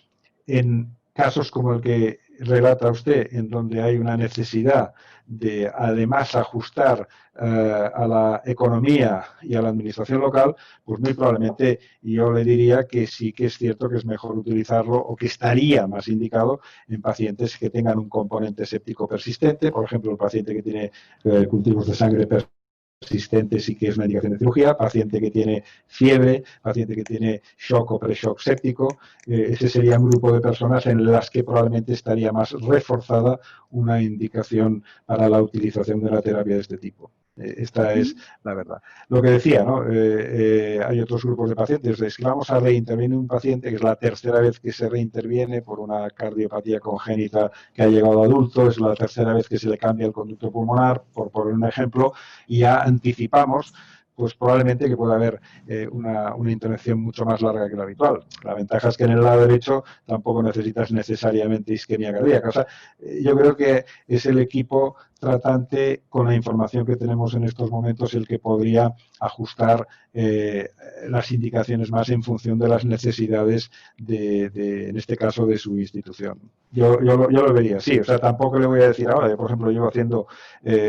en casos como el que relata usted, en donde hay una necesidad de además ajustar a la economía y a la administración local, pues muy probablemente yo le diría que sí que es cierto que es mejor utilizarlo, o que estaría más indicado en pacientes que tengan un componente séptico persistente, por ejemplo, el paciente que tiene cultivos de sangre persistente, sí que es una indicación de cirugía, paciente que tiene fiebre, paciente que tiene shock o pre-shock séptico, ese sería un grupo de personas en las que probablemente estaría más reforzada una indicación para la utilización de la terapia de este tipo. Esta es la verdad. Lo que decía, ¿no? Hay otros grupos de pacientes. Es que vamos a reintervenir un paciente que es la tercera vez que se reinterviene por una cardiopatía congénita que ha llegado a adulto, es la tercera vez que se le cambia el conducto pulmonar, por poner un ejemplo, y ya anticipamos pues probablemente que pueda haber una intervención mucho más larga que la habitual. La ventaja es que en el lado derecho tampoco necesitas necesariamente isquemia cardíaca. O sea, yo creo que es el equipo tratante, con la información que tenemos en estos momentos, el que podría ajustar las indicaciones más en función de las necesidades en este caso, de su institución. Yo lo vería, sí. O sea, tampoco le voy a decir ahora, por ejemplo, llevo haciendo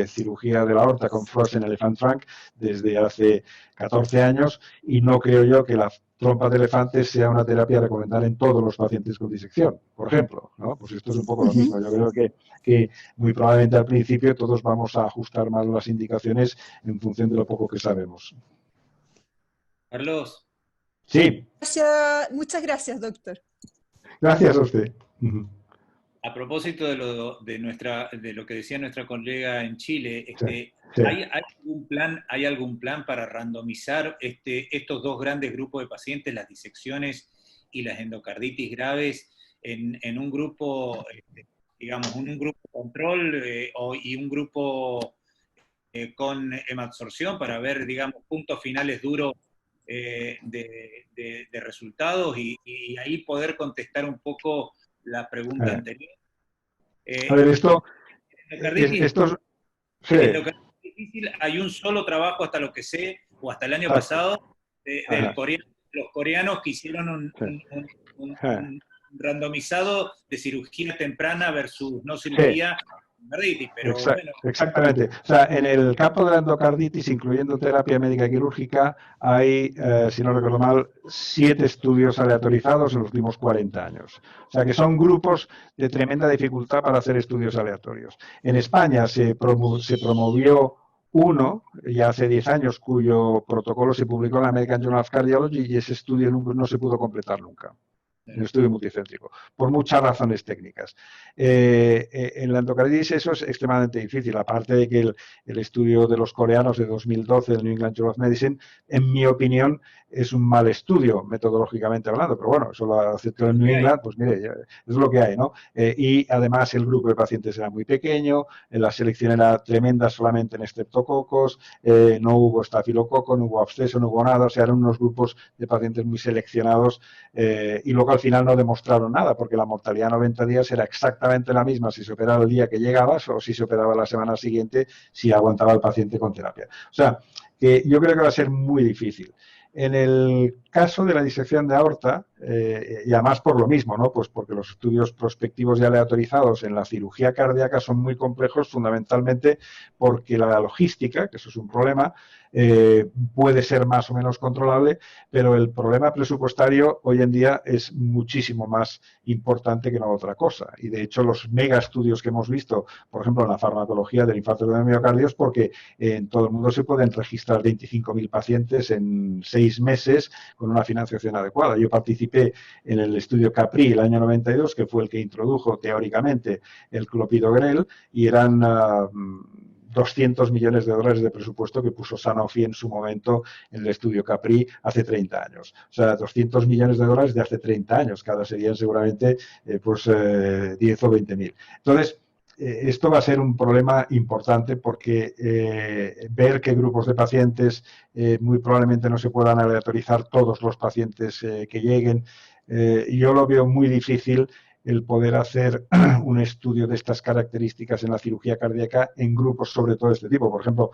cirugía de la aorta con Frozen Elephant Trunk desde hace 14 años, y no creo yo que la trompa de elefante sea una terapia recomendable en todos los pacientes con disección, por ejemplo, ¿no? Pues esto es un poco lo mismo. Yo creo que muy probablemente al principio todos vamos a ajustar más las indicaciones en función de lo poco que sabemos. Carlos. Sí. Muchas gracias, doctor. Gracias a usted. A propósito de lo que decía nuestra colega en Chile, sí. ¿hay algún plan para randomizar estos dos grandes grupos de pacientes, las disecciones y las endocarditis graves, en un grupo, digamos, un grupo control y un grupo con hemadsorción, para ver, digamos, puntos finales duros de resultados y ahí poder contestar un poco la pregunta anterior? A ver, esto sí. En lo que es difícil, hay un solo trabajo, hasta lo que sé, o hasta el año pasado, los coreanos que hicieron un randomizado de cirugía temprana versus no cirugía. Pero bueno. Exactamente. O sea, en el campo de la endocarditis, incluyendo terapia médica quirúrgica, hay, si no recuerdo mal, 7 estudios aleatorizados en los últimos 40 años. O sea, que son grupos de tremenda dificultad para hacer estudios aleatorios. En España se promovió uno, ya hace 10 años, cuyo protocolo se publicó en la American Journal of Cardiology, y ese estudio no se pudo completar nunca. en el estudio multicéntrico, por muchas razones técnicas. En la endocarditis eso es extremadamente difícil, aparte de que el estudio de los coreanos de 2012 del New England Journal of Medicine, en mi opinión, es un mal estudio, metodológicamente hablando, pero bueno, eso lo aceptó el New England, pues mire, es lo que hay, ¿no? Y además el grupo de pacientes era muy pequeño, la selección era tremenda solamente en estreptococos, no hubo estafilococo, no hubo absceso, no hubo nada, o sea, eran unos grupos de pacientes muy seleccionados y luego al final no demostraron nada, porque la mortalidad a 90 días era exactamente la misma si se operaba el día que llegabas o si se operaba la semana siguiente, si aguantaba el paciente con terapia. O sea, que yo creo que va a ser muy difícil. En el caso de la disección de aorta, y además por lo mismo, ¿no? Pues porque los estudios prospectivos y aleatorizados en la cirugía cardíaca son muy complejos, fundamentalmente porque la logística, que eso es un problema, puede ser más o menos controlable, pero el problema presupuestario hoy en día es muchísimo más importante que no otra cosa. Y de hecho los mega estudios que hemos visto, por ejemplo, en la farmacología del infarto de miocardio, es porque en todo el mundo se pueden registrar 25.000 pacientes en 6 meses con una financiación adecuada. Yo participé en el estudio CAPRI el año 92, que fue el que introdujo teóricamente el clopidogrel, y eran 200 millones de dólares de presupuesto que puso Sanofi en su momento en el estudio CAPRI hace 30 años. O sea, 200 millones de dólares de hace 30 años, que ahora serían seguramente 10 o 20.000. Entonces, esto va a ser un problema importante porque ver qué grupos de pacientes muy probablemente no se puedan aleatorizar todos los pacientes que lleguen. Yo lo veo muy difícil el poder hacer un estudio de estas características en la cirugía cardíaca en grupos sobre todo de este tipo. Por ejemplo,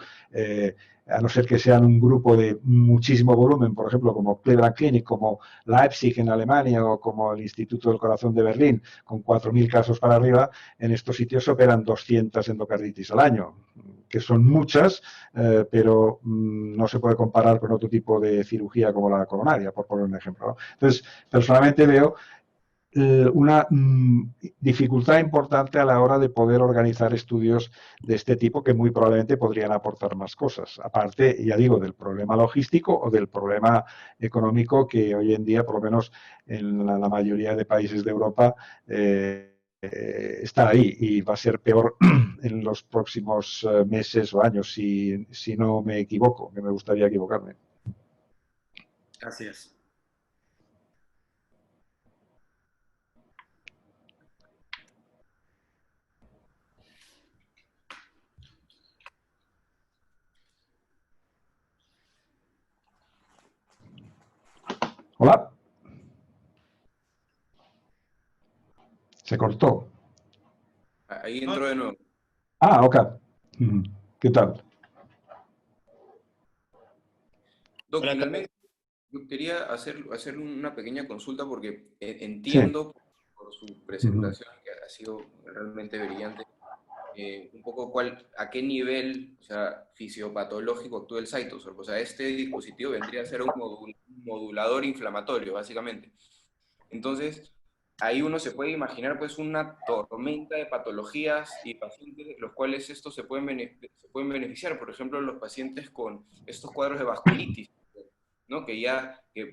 a no ser que sean un grupo de muchísimo volumen, por ejemplo, como Cleveland Clinic, como Leipzig en Alemania o como el Instituto del Corazón de Berlín, con 4.000 casos para arriba, en estos sitios operan 200 endocarditis al año, que son muchas, pero no se puede comparar con otro tipo de cirugía como la coronaria, por poner un ejemplo, ¿no? Entonces, personalmente veo una dificultad importante a la hora de poder organizar estudios de este tipo que muy probablemente podrían aportar más cosas. Aparte, ya digo, del problema logístico o del problema económico que hoy en día, por lo menos en la mayoría de países de Europa, está ahí y va a ser peor en los próximos meses o años, si no me equivoco, que me gustaría equivocarme. Gracias. Hola. Se cortó. Ahí entró de nuevo. Ah, ok. ¿Qué tal? Doc, finalmente yo quería hacer una pequeña consulta porque entiendo por su presentación, que ha sido realmente brillante, un poco a qué nivel, o sea, fisiopatológico actúa el CytoSorb. O sea, este dispositivo vendría a ser un modulador inflamatorio, básicamente. Entonces, ahí uno se puede imaginar pues una tormenta de patologías y pacientes de los cuales estos se pueden beneficiar. Por ejemplo, los pacientes con estos cuadros de vasculitis, ¿no? Que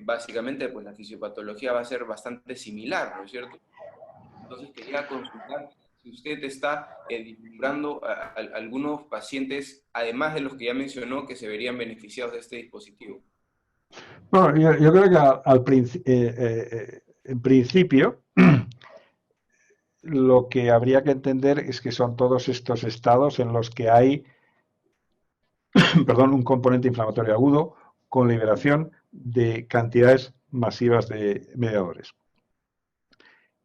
básicamente pues la fisiopatología va a ser bastante similar, ¿no es cierto? Entonces quería consultar si usted está vislumbrando a algunos pacientes, además de los que ya mencionó, que se verían beneficiados de este dispositivo. Bueno, yo creo que en principio lo que habría que entender es que son todos estos estados en los que hay un componente inflamatorio agudo con liberación de cantidades masivas de mediadores.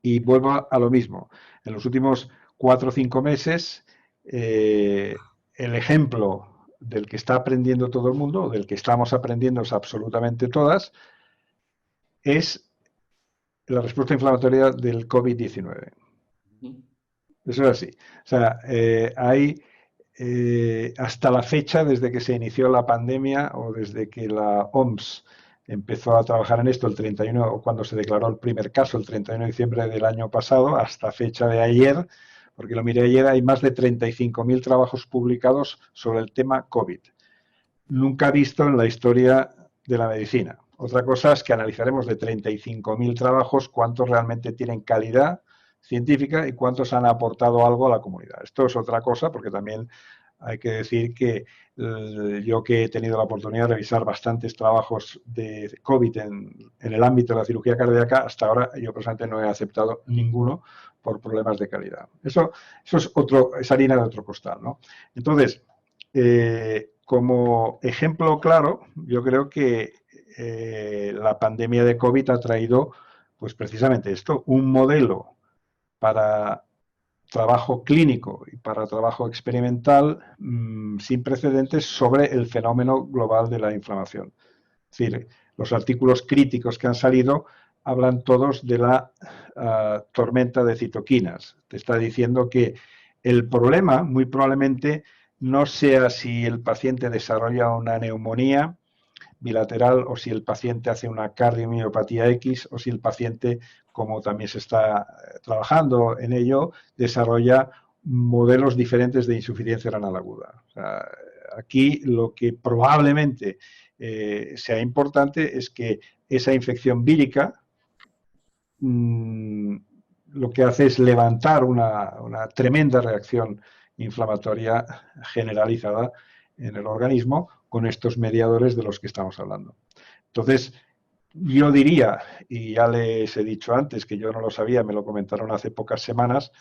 Y vuelvo a lo mismo. En los últimos 4 o 5 meses, el ejemplo del que está aprendiendo todo el mundo, del que estamos aprendiendo absolutamente todas, es la respuesta inflamatoria del COVID-19. Eso es así. O sea, hay hasta la fecha, desde que se inició la pandemia o desde que la OMS empezó a trabajar en esto, el 31, o cuando se declaró el primer caso, el 31 de diciembre del año pasado, hasta fecha de ayer, porque lo miré ayer, hay más de 35.000 trabajos publicados sobre el tema COVID. Nunca visto en la historia de la medicina. Otra cosa es que analizaremos de 35.000 trabajos cuántos realmente tienen calidad científica y cuántos han aportado algo a la comunidad. Esto es otra cosa, porque también hay que decir que yo, que he tenido la oportunidad de revisar bastantes trabajos de COVID en el ámbito de la cirugía cardíaca, hasta ahora yo personalmente no he aceptado ninguno por problemas de calidad. Eso es harina de otro costal, ¿no? Entonces, como ejemplo claro, yo creo que la pandemia de COVID ha traído, pues precisamente esto, un modelo para trabajo clínico y para trabajo experimental sin precedentes sobre el fenómeno global de la inflamación. Es decir, los artículos críticos que han salido hablan todos de la tormenta de citoquinas. Te está diciendo que el problema muy probablemente no sea si el paciente desarrolla una neumonía bilateral o si el paciente hace una cardiomiopatía X o si el paciente, como también se está trabajando en ello, desarrolla modelos diferentes de insuficiencia renal aguda. O sea, aquí lo que probablemente sea importante es que esa infección vírica lo que hace es levantar una tremenda reacción inflamatoria generalizada en el organismo con estos mediadores de los que estamos hablando. Entonces, yo diría, y ya les he dicho antes, que yo no lo sabía, me lo comentaron hace pocas semanas,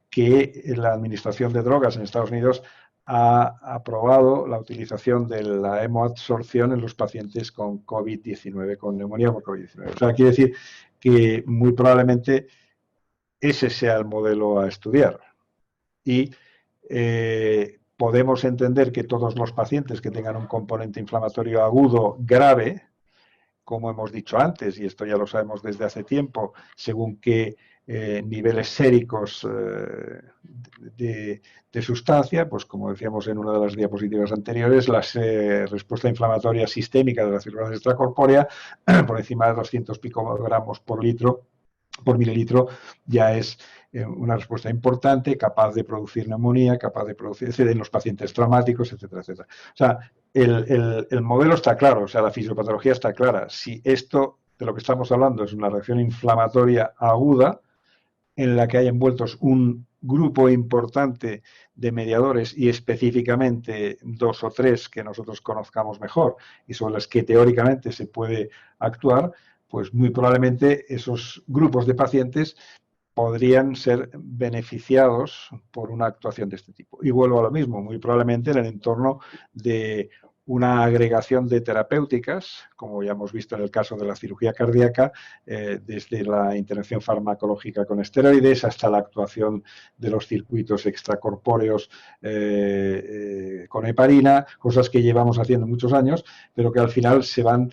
que la Administración de Drogas en Estados Unidos ha aprobado la utilización de la hemoadsorción en los pacientes con COVID-19, con neumonía por COVID-19. O sea, quiere decir que muy probablemente ese sea el modelo a estudiar. Y podemos entender que todos los pacientes que tengan un componente inflamatorio agudo grave, como hemos dicho antes, y esto ya lo sabemos desde hace tiempo, según qué niveles séricos de sustancia, pues como decíamos en una de las diapositivas anteriores, la respuesta inflamatoria sistémica de la circulación extracorpórea por encima de 200 picogramos por mililitro ya es una respuesta importante, capaz de producir neumonía, capaz de producir en los pacientes traumáticos, etcétera, etcétera. O sea, el modelo está claro, o sea, la fisiopatología está clara. Si esto de lo que estamos hablando es una reacción inflamatoria aguda, en la que hay envueltos un grupo importante de mediadores y específicamente 2 o 3 que nosotros conozcamos mejor y sobre las que teóricamente se puede actuar, pues muy probablemente esos grupos de pacientes podrían ser beneficiados por una actuación de este tipo. Y vuelvo a lo mismo, muy probablemente en el entorno de una agregación de terapéuticas, como ya hemos visto en el caso de la cirugía cardíaca, desde la intervención farmacológica con esteroides hasta la actuación de los circuitos extracorpóreos con heparina, cosas que llevamos haciendo muchos años, pero que al final se van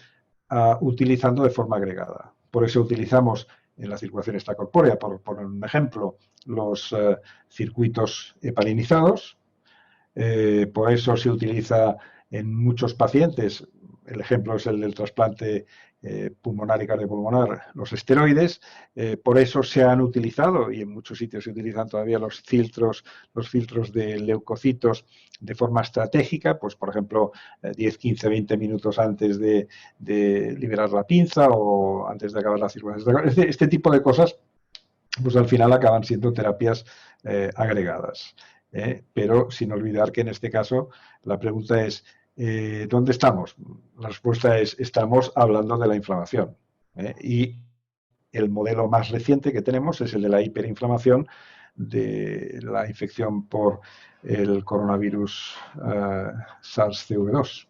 utilizando de forma agregada. Por eso utilizamos en la circulación extracorpórea, por poner un ejemplo, los circuitos heparinizados. Por eso se utiliza en muchos pacientes, el ejemplo es el del trasplante pulmonar y cardiopulmonar, los esteroides. Por eso se han utilizado, y en muchos sitios se utilizan todavía los filtros de leucocitos de forma estratégica, pues por ejemplo 10, 15, 20 minutos antes de liberar la pinza o antes de acabar la circulación. Este tipo de cosas, pues al final acaban siendo terapias agregadas. Pero sin olvidar que en este caso la pregunta es ¿dónde estamos? La respuesta es estamos hablando de la inflamación. Y el modelo más reciente que tenemos es el de la hiperinflamación de la infección por el coronavirus SARS-CoV-2.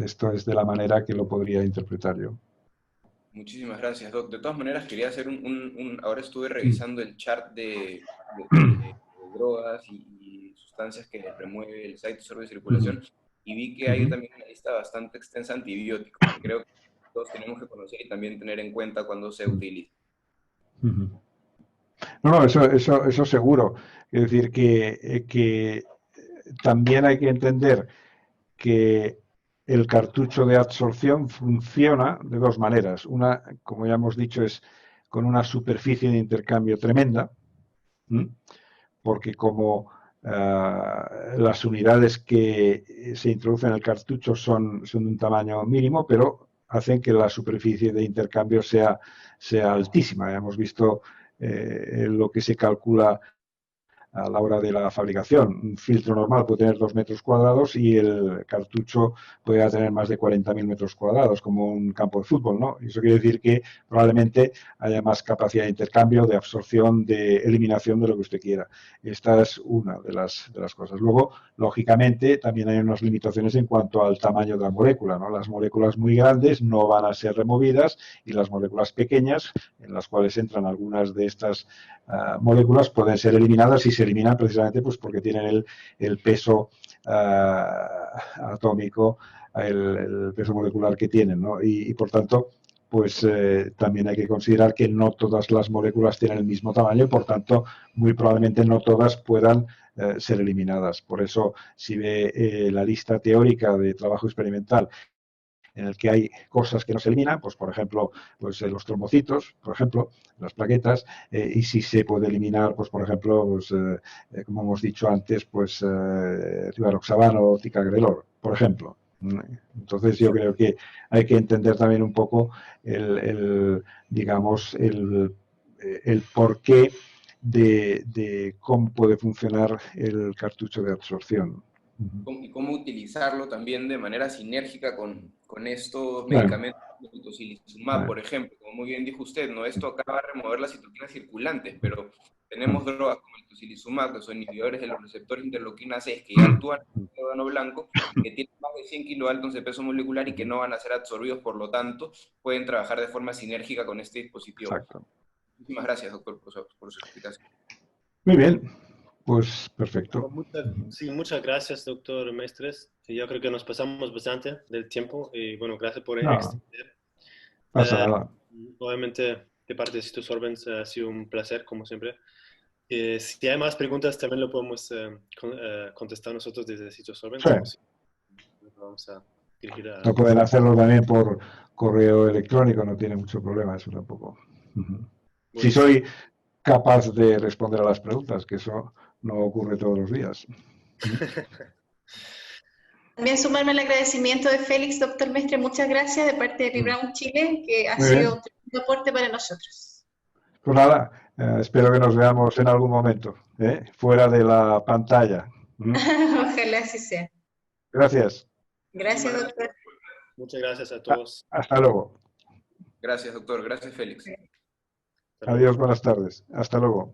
Esto es de la manera que lo podría interpretar yo. Muchísimas gracias, Doc. De todas maneras, quería hacer ahora estuve revisando el chart de drogas y sustancias que remueve el CytoSorb de circulación y vi que hay también una lista bastante extensa de antibióticos que creo que todos tenemos que conocer y también tener en cuenta cuando se utiliza. No, eso seguro. Es decir, que también hay que entender que el cartucho de absorción funciona de dos maneras. Una, como ya hemos dicho, es con una superficie de intercambio tremenda, porque como las unidades que se introducen en el cartucho son de un tamaño mínimo, pero hacen que la superficie de intercambio sea altísima. Hemos visto lo que se calcula a la hora de la fabricación. Un filtro normal puede tener 2 metros cuadrados y el cartucho puede tener más de 40.000 metros cuadrados, como un campo de fútbol, ¿no? Eso quiere decir que probablemente haya más capacidad de intercambio, de absorción, de eliminación de lo que usted quiera. Esta es una de las cosas. Luego, lógicamente, también hay unas limitaciones en cuanto al tamaño de la molécula, ¿no? Las moléculas muy grandes no van a ser removidas y las moléculas pequeñas, en las cuales entran algunas de estas moléculas, pueden ser eliminadas y se eliminan precisamente pues porque tienen el peso atómico, el peso molecular que tienen, ¿no? Y por tanto, pues también hay que considerar que no todas las moléculas tienen el mismo tamaño y por tanto muy probablemente no todas puedan ser eliminadas. Por eso, si ve la lista teórica de trabajo experimental en el que hay cosas que no se eliminan, pues por ejemplo, pues los trombocitos, por ejemplo, las plaquetas, y si se puede eliminar, pues por ejemplo, pues, como hemos dicho antes, pues rivaroxabano o ticagrelor, por ejemplo. Entonces yo creo que hay que entender también un poco digamos, el porqué de cómo puede funcionar el cartucho de absorción. Y cómo utilizarlo también de manera sinérgica con estos Claro. medicamentos, el tocilizumab, por ejemplo, como muy bien dijo usted, ¿no? Esto acaba de remover las citoquinas circulantes, pero tenemos drogas como el tocilizumab, que son inhibidores de los receptores interleuquina 6, que ya actúan en el órgano blanco, que tienen más de 100 kilodaltons de peso molecular y que no van a ser absorbidos, por lo tanto, pueden trabajar de forma sinérgica con este dispositivo. Exacto. Muchísimas gracias, doctor, por su explicación. Muy bien, pues perfecto. Muchas gracias, doctor Mestres. Yo creo que nos pasamos bastante del tiempo y bueno, gracias por No, extender. pasa nada. Obviamente, de parte de CitoSorbents ha sido un placer, como siempre. Si hay más preguntas, también lo podemos contestar nosotros desde CitoSorbents. Sí. Vamos a dirigir a... No pueden hacerlo también por correo electrónico, no tiene mucho problema eso tampoco. Si soy capaz de responder a las preguntas, que eso no ocurre todos los días. También sumarme al agradecimiento de Félix, doctor Mestre, muchas gracias de parte de Ribrown Chile, que ha sido un tremendo aporte para nosotros. Pues nada, espero que nos veamos en algún momento, fuera de la pantalla. Ojalá así sea. Gracias. Gracias, doctor. Muchas gracias a todos. Hasta luego. Gracias, doctor. Gracias, Félix. Adiós, buenas tardes. Hasta luego.